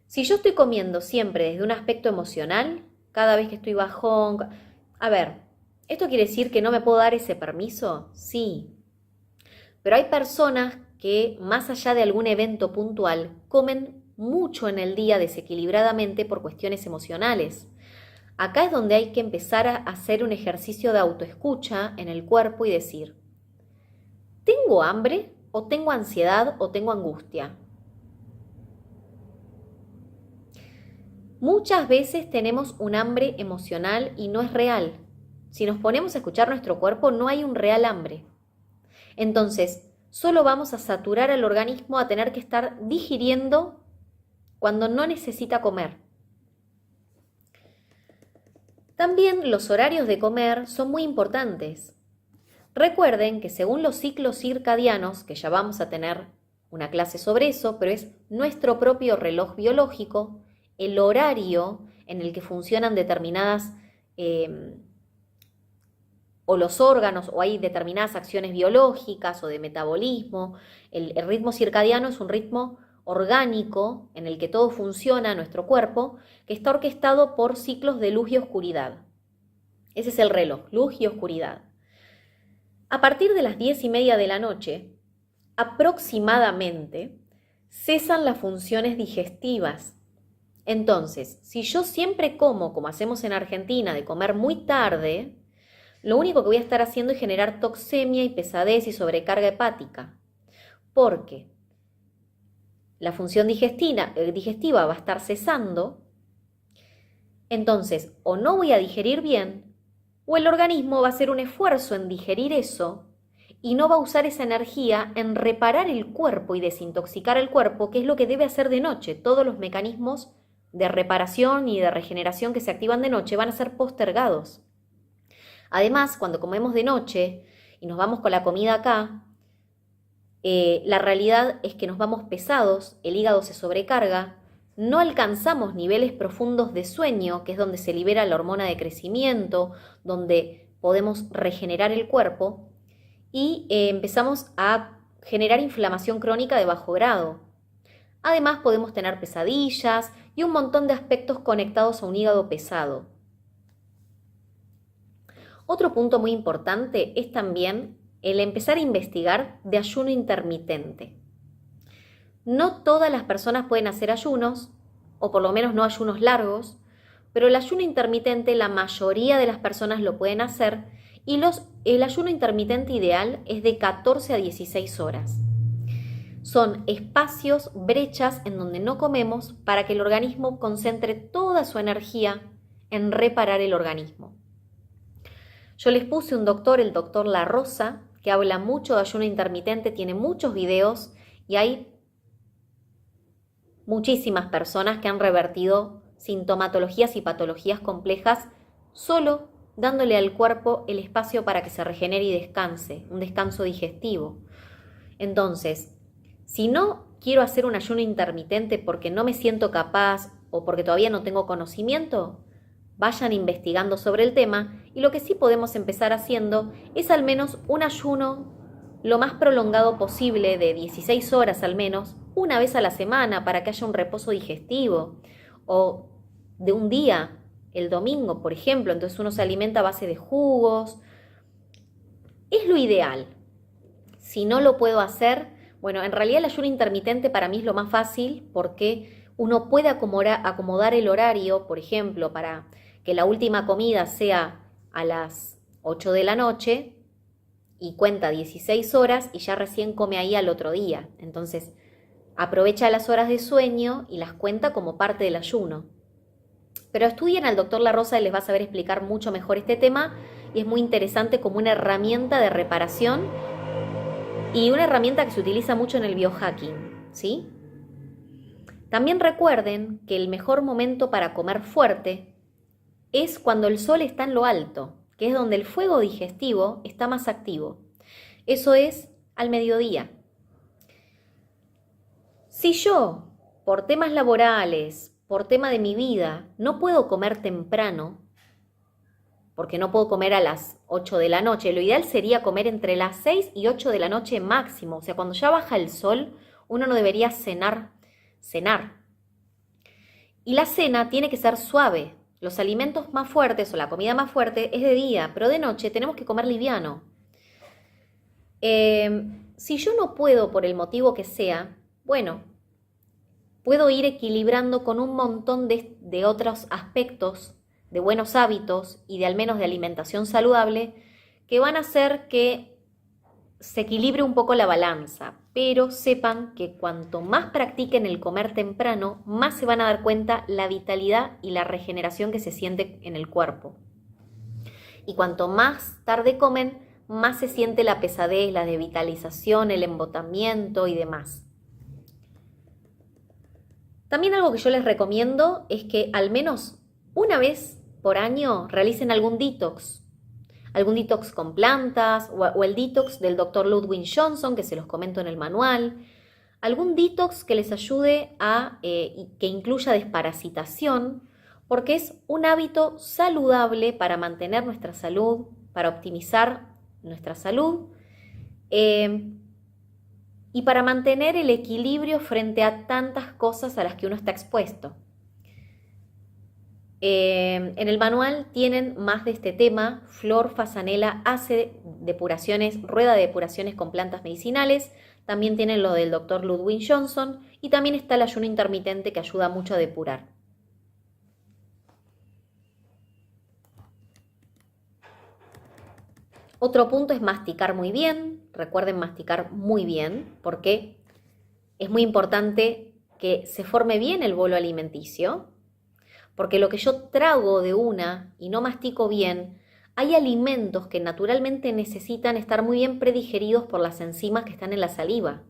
Si yo estoy comiendo siempre desde un aspecto emocional, cada vez que estoy bajón... A ver, ¿esto quiere decir que no me puedo dar ese permiso? Sí. Pero hay personas que, más allá de algún evento puntual, comen mucho en el día desequilibradamente por cuestiones emocionales. Acá es donde hay que empezar a hacer un ejercicio de autoescucha en el cuerpo y decir, ¿tengo hambre o tengo ansiedad o tengo angustia? Muchas veces tenemos un hambre emocional y no es real. Si nos ponemos a escuchar nuestro cuerpo, no hay un real hambre. Entonces, solo vamos a saturar al organismo a tener que estar digiriendo cuando no necesita comer. También los horarios de comer son muy importantes. Recuerden que según los ciclos circadianos, que ya vamos a tener una clase sobre eso, pero es nuestro propio reloj biológico, el horario en el que funcionan determinadas o los órganos, o hay determinadas acciones biológicas o de metabolismo. El ritmo circadiano es un ritmo orgánico en el que todo funciona en nuestro cuerpo, que está orquestado por ciclos de luz y oscuridad. Ese es el reloj, luz y oscuridad. A partir de las 10:30 de la noche, aproximadamente, cesan las funciones digestivas. Entonces, si yo siempre como hacemos en Argentina, de comer muy tarde, lo único que voy a estar haciendo es generar toxemia y pesadez y sobrecarga hepática, porque la función digestiva va a estar cesando, entonces o no voy a digerir bien, o el organismo va a hacer un esfuerzo en digerir eso y no va a usar esa energía en reparar el cuerpo y desintoxicar el cuerpo, que es lo que debe hacer de noche. Todos los mecanismos de reparación y de regeneración que se activan de noche van a ser postergados. Además, cuando comemos de noche y nos vamos con la comida acá, la realidad es que nos vamos pesados, el hígado se sobrecarga, no alcanzamos niveles profundos de sueño, que es donde se libera la hormona de crecimiento, donde podemos regenerar el cuerpo, y empezamos a generar inflamación crónica de bajo grado. Además, podemos tener pesadillas y un montón de aspectos conectados a un hígado pesado. Otro punto muy importante es también el empezar a investigar de ayuno intermitente. No todas las personas pueden hacer ayunos, o por lo menos no ayunos largos, pero el ayuno intermitente la mayoría de las personas lo pueden hacer y el ayuno intermitente ideal es de 14 a 16 horas. Son espacios, brechas en donde no comemos para que el organismo concentre toda su energía en reparar el organismo. Yo les puse un doctor, el doctor La Rosa, que habla mucho de ayuno intermitente, tiene muchos videos y hay muchísimas personas que han revertido sintomatologías y patologías complejas solo dándole al cuerpo el espacio para que se regenere y descanse, un descanso digestivo. Entonces, si no quiero hacer un ayuno intermitente porque no me siento capaz o porque todavía no tengo conocimiento, vayan investigando sobre el tema, y lo que sí podemos empezar haciendo es al menos un ayuno lo más prolongado posible, de 16 horas al menos, una vez a la semana, para que haya un reposo digestivo, o de un día, el domingo, por ejemplo, entonces uno se alimenta a base de jugos. Es lo ideal. Si no lo puedo hacer, bueno, en realidad el ayuno intermitente para mí es lo más fácil, porque uno puede acomodar el horario, por ejemplo, para que la última comida sea a las 8 de la noche, y cuenta 16 horas y ya recién come ahí al otro día. Entonces, aprovecha las horas de sueño y las cuenta como parte del ayuno. Pero estudien al doctor La Rosa, y les va a saber explicar mucho mejor este tema, y es muy interesante como una herramienta de reparación y una herramienta que se utiliza mucho en el biohacking, ¿sí? También recuerden que el mejor momento para comer fuerte es cuando el sol está en lo alto, que es donde el fuego digestivo está más activo. Eso es al mediodía. Si yo, por temas laborales, por tema de mi vida, no puedo comer temprano, porque no puedo comer a las 8 de la noche, lo ideal sería comer entre las 6 y 8 de la noche máximo. O sea, cuando ya baja el sol, uno no debería cenar. Y la cena tiene que ser suave. Los alimentos más fuertes o la comida más fuerte es de día, pero de noche tenemos que comer liviano. Si yo no puedo, por el motivo que sea, bueno, puedo ir equilibrando con un montón de otros aspectos, de buenos hábitos y de al menos de alimentación saludable, que van a hacer que se equilibre un poco la balanza. Pero sepan que cuanto más practiquen el comer temprano, más se van a dar cuenta la vitalidad y la regeneración que se siente en el cuerpo. Y cuanto más tarde comen, más se siente la pesadez, la devitalización, el embotamiento y demás. También algo que yo les recomiendo es que al menos una vez por año realicen algún detox con plantas, o el detox del Dr. Ludwig Johnson, que se los comento en el manual. Algún detox que les ayude que incluya desparasitación, porque es un hábito saludable para mantener nuestra salud, para optimizar nuestra salud, y para mantener el equilibrio frente a tantas cosas a las que uno está expuesto. En el manual tienen más de este tema. Flor Fasanella hace depuraciones, rueda de depuraciones con plantas medicinales. También tienen lo del Dr. Ludwig Johnson, y también está el ayuno intermitente, que ayuda mucho a depurar. Otro punto es masticar muy bien. Recuerden masticar muy bien, porque es muy importante que se forme bien el bolo alimenticio. Porque lo que yo trago de una y no mastico bien, hay alimentos que naturalmente necesitan estar muy bien predigeridos por las enzimas que están en la saliva,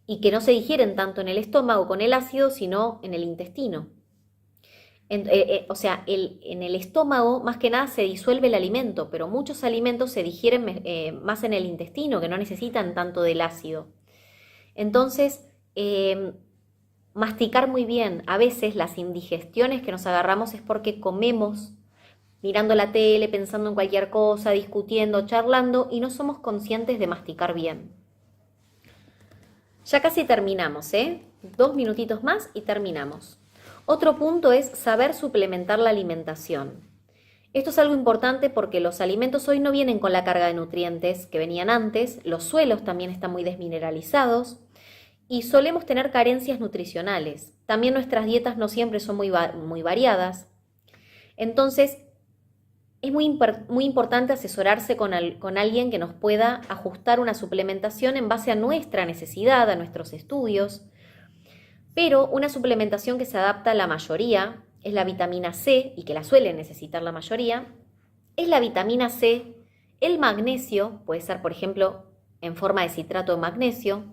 y que no se digieren tanto en el estómago con el ácido, sino en el intestino. En el estómago más que nada se disuelve el alimento, pero muchos alimentos se digieren más en el intestino, que no necesitan tanto del ácido. Entonces, masticar muy bien. A veces las indigestiones que nos agarramos es porque comemos mirando la tele, pensando en cualquier cosa, discutiendo, charlando, y no somos conscientes de masticar bien. Ya casi terminamos, 2 minutitos más y terminamos. Otro punto es saber suplementar la alimentación. Esto es algo importante porque los alimentos hoy no vienen con la carga de nutrientes que venían antes, los suelos también están muy desmineralizados, y solemos tener carencias nutricionales. También nuestras dietas no siempre son muy variadas. Entonces, es muy importante asesorarse con alguien que nos pueda ajustar una suplementación en base a nuestra necesidad, a nuestros estudios. Pero una suplementación que se adapta a la mayoría es la vitamina C, y que la suele necesitar la mayoría, es la vitamina C, el magnesio, puede ser por ejemplo en forma de citrato de magnesio,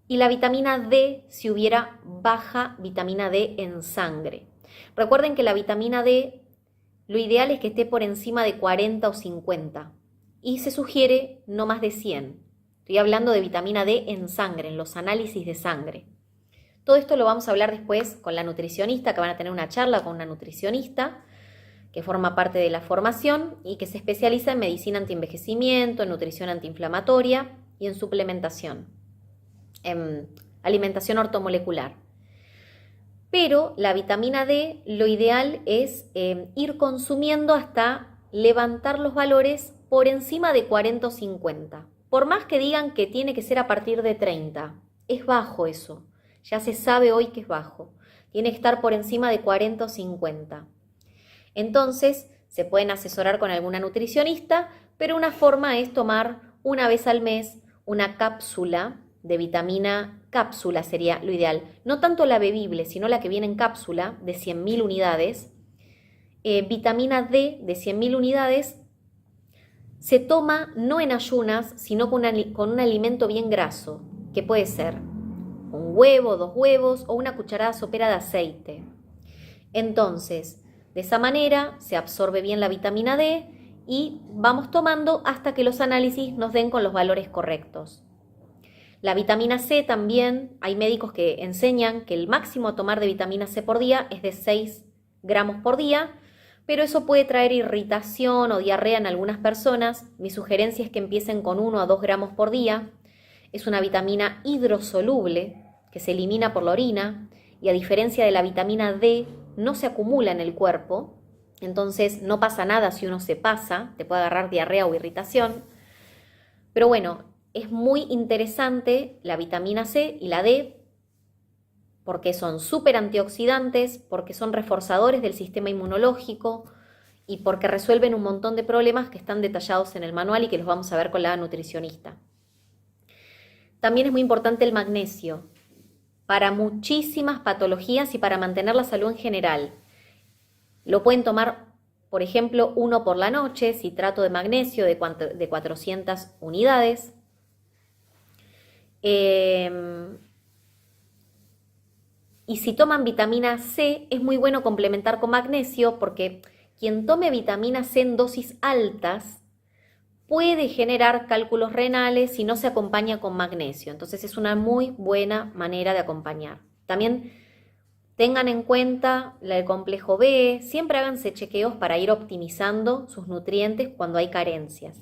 y la vitamina D si hubiera baja vitamina D en sangre. Recuerden que la vitamina D, lo ideal es que esté por encima de 40 o 50, y se sugiere no más de 100. Estoy hablando de vitamina D en sangre, en los análisis de sangre. Todo esto lo vamos a hablar después con la nutricionista, que van a tener una charla con una nutricionista que forma parte de la formación y que se especializa en medicina antienvejecimiento, en nutrición antiinflamatoria y en suplementación, en alimentación ortomolecular. Pero la vitamina D, lo ideal es ir consumiendo hasta levantar los valores por encima de 40 o 50. Por más que digan que tiene que ser a partir de 30, es bajo eso. Ya se sabe hoy que es bajo. Tiene que estar por encima de 40 o 50. Entonces, se pueden asesorar con alguna nutricionista, pero una forma es tomar una vez al mes una cápsula de vitamina, cápsula sería lo ideal, no tanto la bebible, sino la que viene en cápsula de 100.000 unidades. Vitamina D de 100.000 unidades se toma no en ayunas, sino con un alimento bien graso, que puede ser un huevo, 2 huevos o una cucharada sopera de aceite. Entonces, de esa manera se absorbe bien la vitamina D y vamos tomando hasta que los análisis nos den con los valores correctos. La vitamina C también, hay médicos que enseñan que el máximo a tomar de vitamina C por día es de 6 gramos por día, pero eso puede traer irritación o diarrea en algunas personas. Mi sugerencia es que empiecen con 1 a 2 gramos por día. Es una vitamina hidrosoluble que se elimina por la orina y a diferencia de la vitamina D no se acumula en el cuerpo, entonces no pasa nada si uno se pasa, te puede agarrar diarrea o irritación. Pero bueno, es muy interesante la vitamina C y la D porque son súper antioxidantes, porque son reforzadores del sistema inmunológico y porque resuelven un montón de problemas que están detallados en el manual y que los vamos a ver con la nutricionista. También es muy importante el magnesio para muchísimas patologías y para mantener la salud en general. Lo pueden tomar, por ejemplo, 1 por la noche, citrato de magnesio de 400 unidades. Y si toman vitamina C, es muy bueno complementar con magnesio porque quien tome vitamina C en dosis altas puede generar cálculos renales si no se acompaña con magnesio. Entonces es una muy buena manera de acompañar. También tengan en cuenta el complejo B, siempre háganse chequeos para ir optimizando sus nutrientes cuando hay carencias.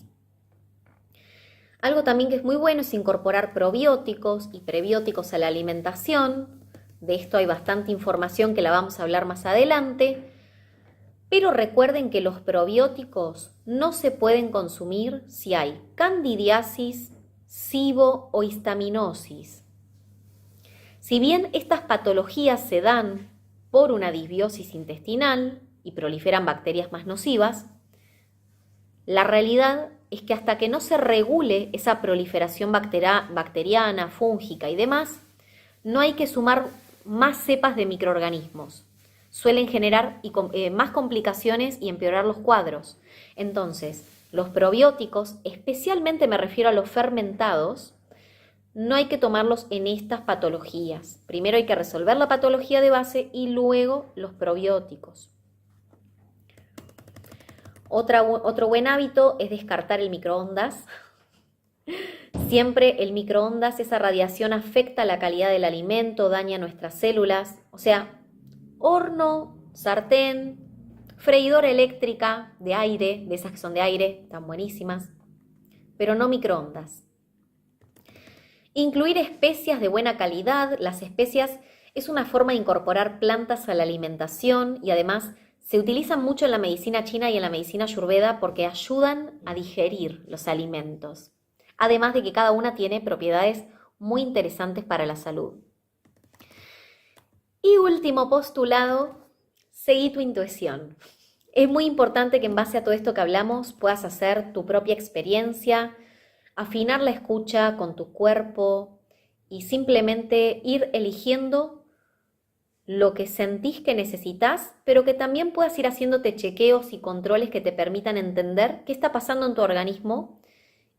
Algo también que es muy bueno es incorporar probióticos y prebióticos a la alimentación. De esto hay bastante información que la vamos a hablar más adelante. Pero recuerden que los probióticos no se pueden consumir si hay candidiasis, SIBO o histaminosis. Si bien estas patologías se dan por una disbiosis intestinal y proliferan bacterias más nocivas, la realidad es que hasta que no se regule esa proliferación bacteriana, fúngica y demás, no hay que sumar más cepas de microorganismos. Suelen generar más complicaciones y empeorar los cuadros. Entonces, los probióticos, especialmente me refiero a los fermentados, no hay que tomarlos en estas patologías. Primero hay que resolver la patología de base y luego los probióticos. Otro buen hábito es descartar el microondas. Siempre el microondas, esa radiación afecta la calidad del alimento, daña nuestras células. O sea, horno, sartén, freidora eléctrica de aire, de esas que son de aire, están buenísimas, pero no microondas. Incluir especias de buena calidad. Las especias es una forma de incorporar plantas a la alimentación y además se utilizan mucho en la medicina china y en la medicina ayurveda porque ayudan a digerir los alimentos. Además de que cada una tiene propiedades muy interesantes para la salud. Y último postulado, seguí tu intuición. Es muy importante que en base a todo esto que hablamos puedas hacer tu propia experiencia, afinar la escucha con tu cuerpo y simplemente ir eligiendo lo que sentís que necesitas, pero que también puedas ir haciéndote chequeos y controles que te permitan entender qué está pasando en tu organismo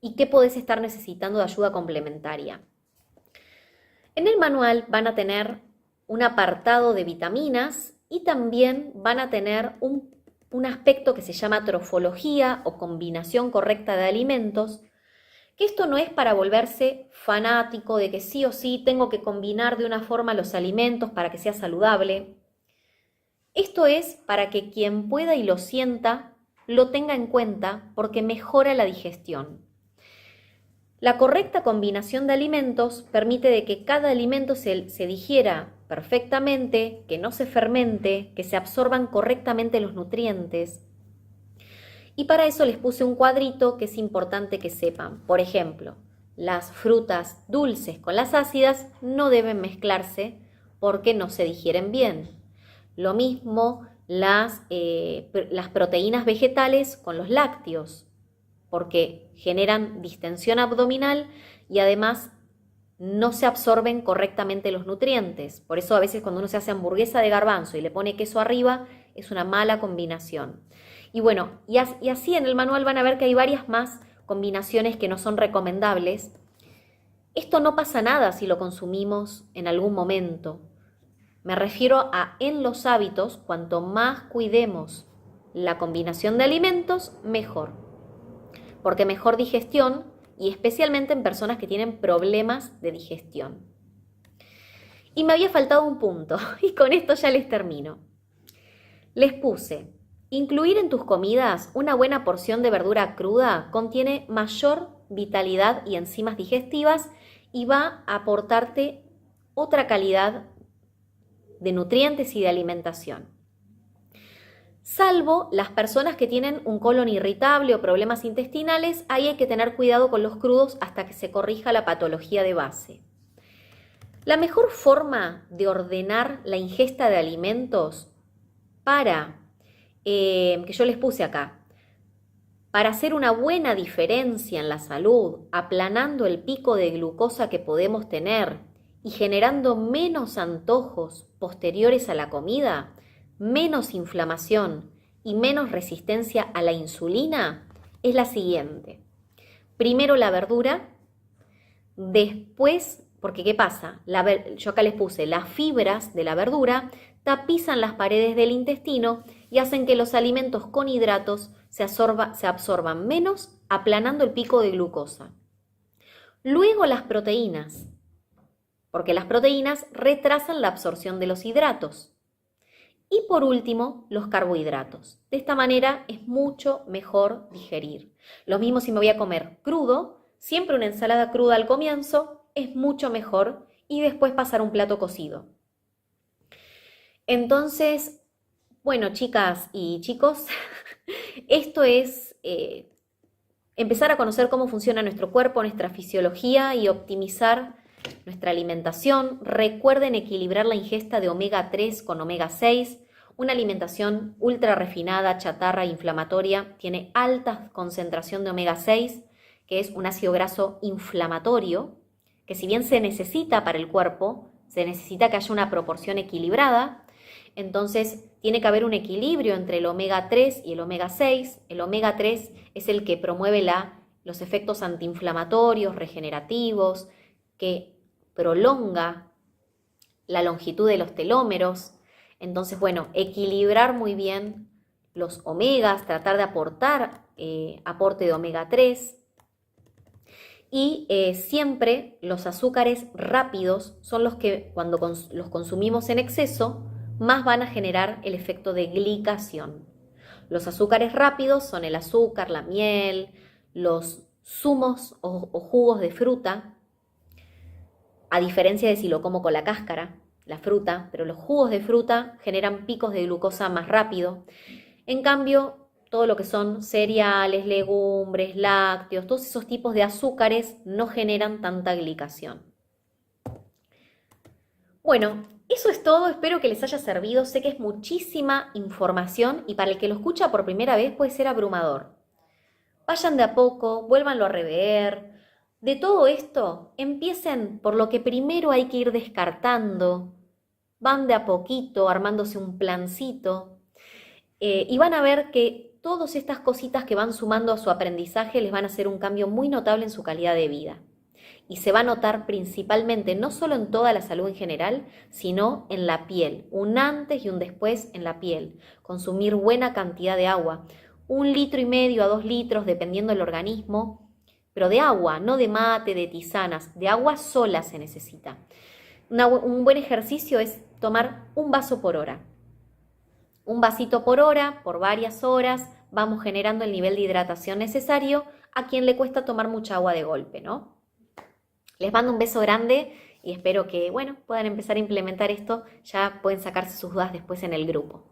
y qué podés estar necesitando de ayuda complementaria. En el manual van a tener un apartado de vitaminas y también van a tener un aspecto que se llama trofología o combinación correcta de alimentos, Que esto no es para volverse fanático de que sí o sí tengo que combinar de una forma los alimentos para que sea saludable. Esto es para que quien pueda y lo sienta lo tenga en cuenta porque mejora la digestión. La correcta combinación de alimentos permite de que cada alimento se digiera perfectamente, que no se fermente, que se absorban correctamente los nutrientes. Y para eso les puse un cuadrito que es importante que sepan. Por ejemplo, las frutas dulces con las ácidas no deben mezclarse porque no se digieren bien. Lo mismo las proteínas vegetales con los lácteos, porque generan distensión abdominal y además no se absorben correctamente los nutrientes. Por eso a veces cuando uno se hace hamburguesa de garbanzo y le pone queso arriba, es una mala combinación. Y bueno, y así en el manual van a ver que hay varias más combinaciones que no son recomendables. Esto no pasa nada si lo consumimos en algún momento. Me refiero a en los hábitos, cuanto más cuidemos la combinación de alimentos, mejor. Porque mejor digestión y especialmente en personas que tienen problemas de digestión. Y me había faltado un punto y con esto ya les termino. Les puse, incluir en tus comidas una buena porción de verdura cruda contiene mayor vitalidad y enzimas digestivas y va a aportarte otra calidad de nutrientes y de alimentación. Salvo las personas que tienen un colon irritable o problemas intestinales, ahí hay que tener cuidado con los crudos hasta que se corrija la patología de base. La mejor forma de ordenar la ingesta de alimentos para, que yo les puse acá, para hacer una buena diferencia en la salud, aplanando el pico de glucosa que podemos tener y generando menos antojos posteriores a la comida, menos inflamación y menos resistencia a la insulina, es la siguiente. Primero la verdura, después, porque ¿qué pasa? Yo acá les puse, las fibras de la verdura tapizan las paredes del intestino y hacen que los alimentos con hidratos se absorban menos, aplanando el pico de glucosa. Luego las proteínas, porque las proteínas retrasan la absorción de los hidratos. Y por último, los carbohidratos. De esta manera es mucho mejor digerir. Lo mismo si me voy a comer crudo, siempre una ensalada cruda al comienzo es mucho mejor y después pasar a un plato cocido. Entonces, bueno, chicas y chicos, esto es empezar a conocer cómo funciona nuestro cuerpo, nuestra fisiología y optimizar nuestra alimentación. Recuerden equilibrar la ingesta de omega 3 con omega 6. Una alimentación ultra refinada, chatarra e inflamatoria tiene alta concentración de omega 6, que es un ácido graso inflamatorio, que si bien se necesita para el cuerpo, se necesita que haya una proporción equilibrada. Entonces tiene que haber un equilibrio entre el omega 3 y el omega 6. El omega 3 es el que promueve los efectos antiinflamatorios, regenerativos, que prolonga la longitud de los telómeros. Entonces, bueno, equilibrar muy bien los omegas, tratar de aportar aporte de omega 3. Y siempre los azúcares rápidos son los que cuando los consumimos en exceso más van a generar el efecto de glicación. Los azúcares rápidos son el azúcar, la miel, los zumos o jugos de fruta, a diferencia de si lo como con la cáscara, la fruta, pero los jugos de fruta generan picos de glucosa más rápido. En cambio, todo lo que son cereales, legumbres, lácteos, todos esos tipos de azúcares no generan tanta glicación. Bueno, eso es todo, espero que les haya servido. Sé que es muchísima información y para el que lo escucha por primera vez puede ser abrumador. Vayan de a poco, vuélvanlo a rever. De todo esto, empiecen por lo que primero hay que ir descartando. Van de a poquito armándose un plancito y van a ver que todas estas cositas que van sumando a su aprendizaje les van a hacer un cambio muy notable en su calidad de vida. Y se va a notar principalmente no solo en toda la salud en general, sino en la piel, un antes y un después en la piel. Consumir buena cantidad de agua, 1,5 litros a 2 litros dependiendo del organismo, pero de agua, no de mate, de tisanas, de agua sola se necesita. Un buen ejercicio es tomar un vaso por hora. Un vasito por hora, por varias horas, vamos generando el nivel de hidratación necesario a quien le cuesta tomar mucha agua de golpe, ¿no? Les mando un beso grande y espero que, puedan empezar a implementar esto. Ya pueden sacarse sus dudas después en el grupo.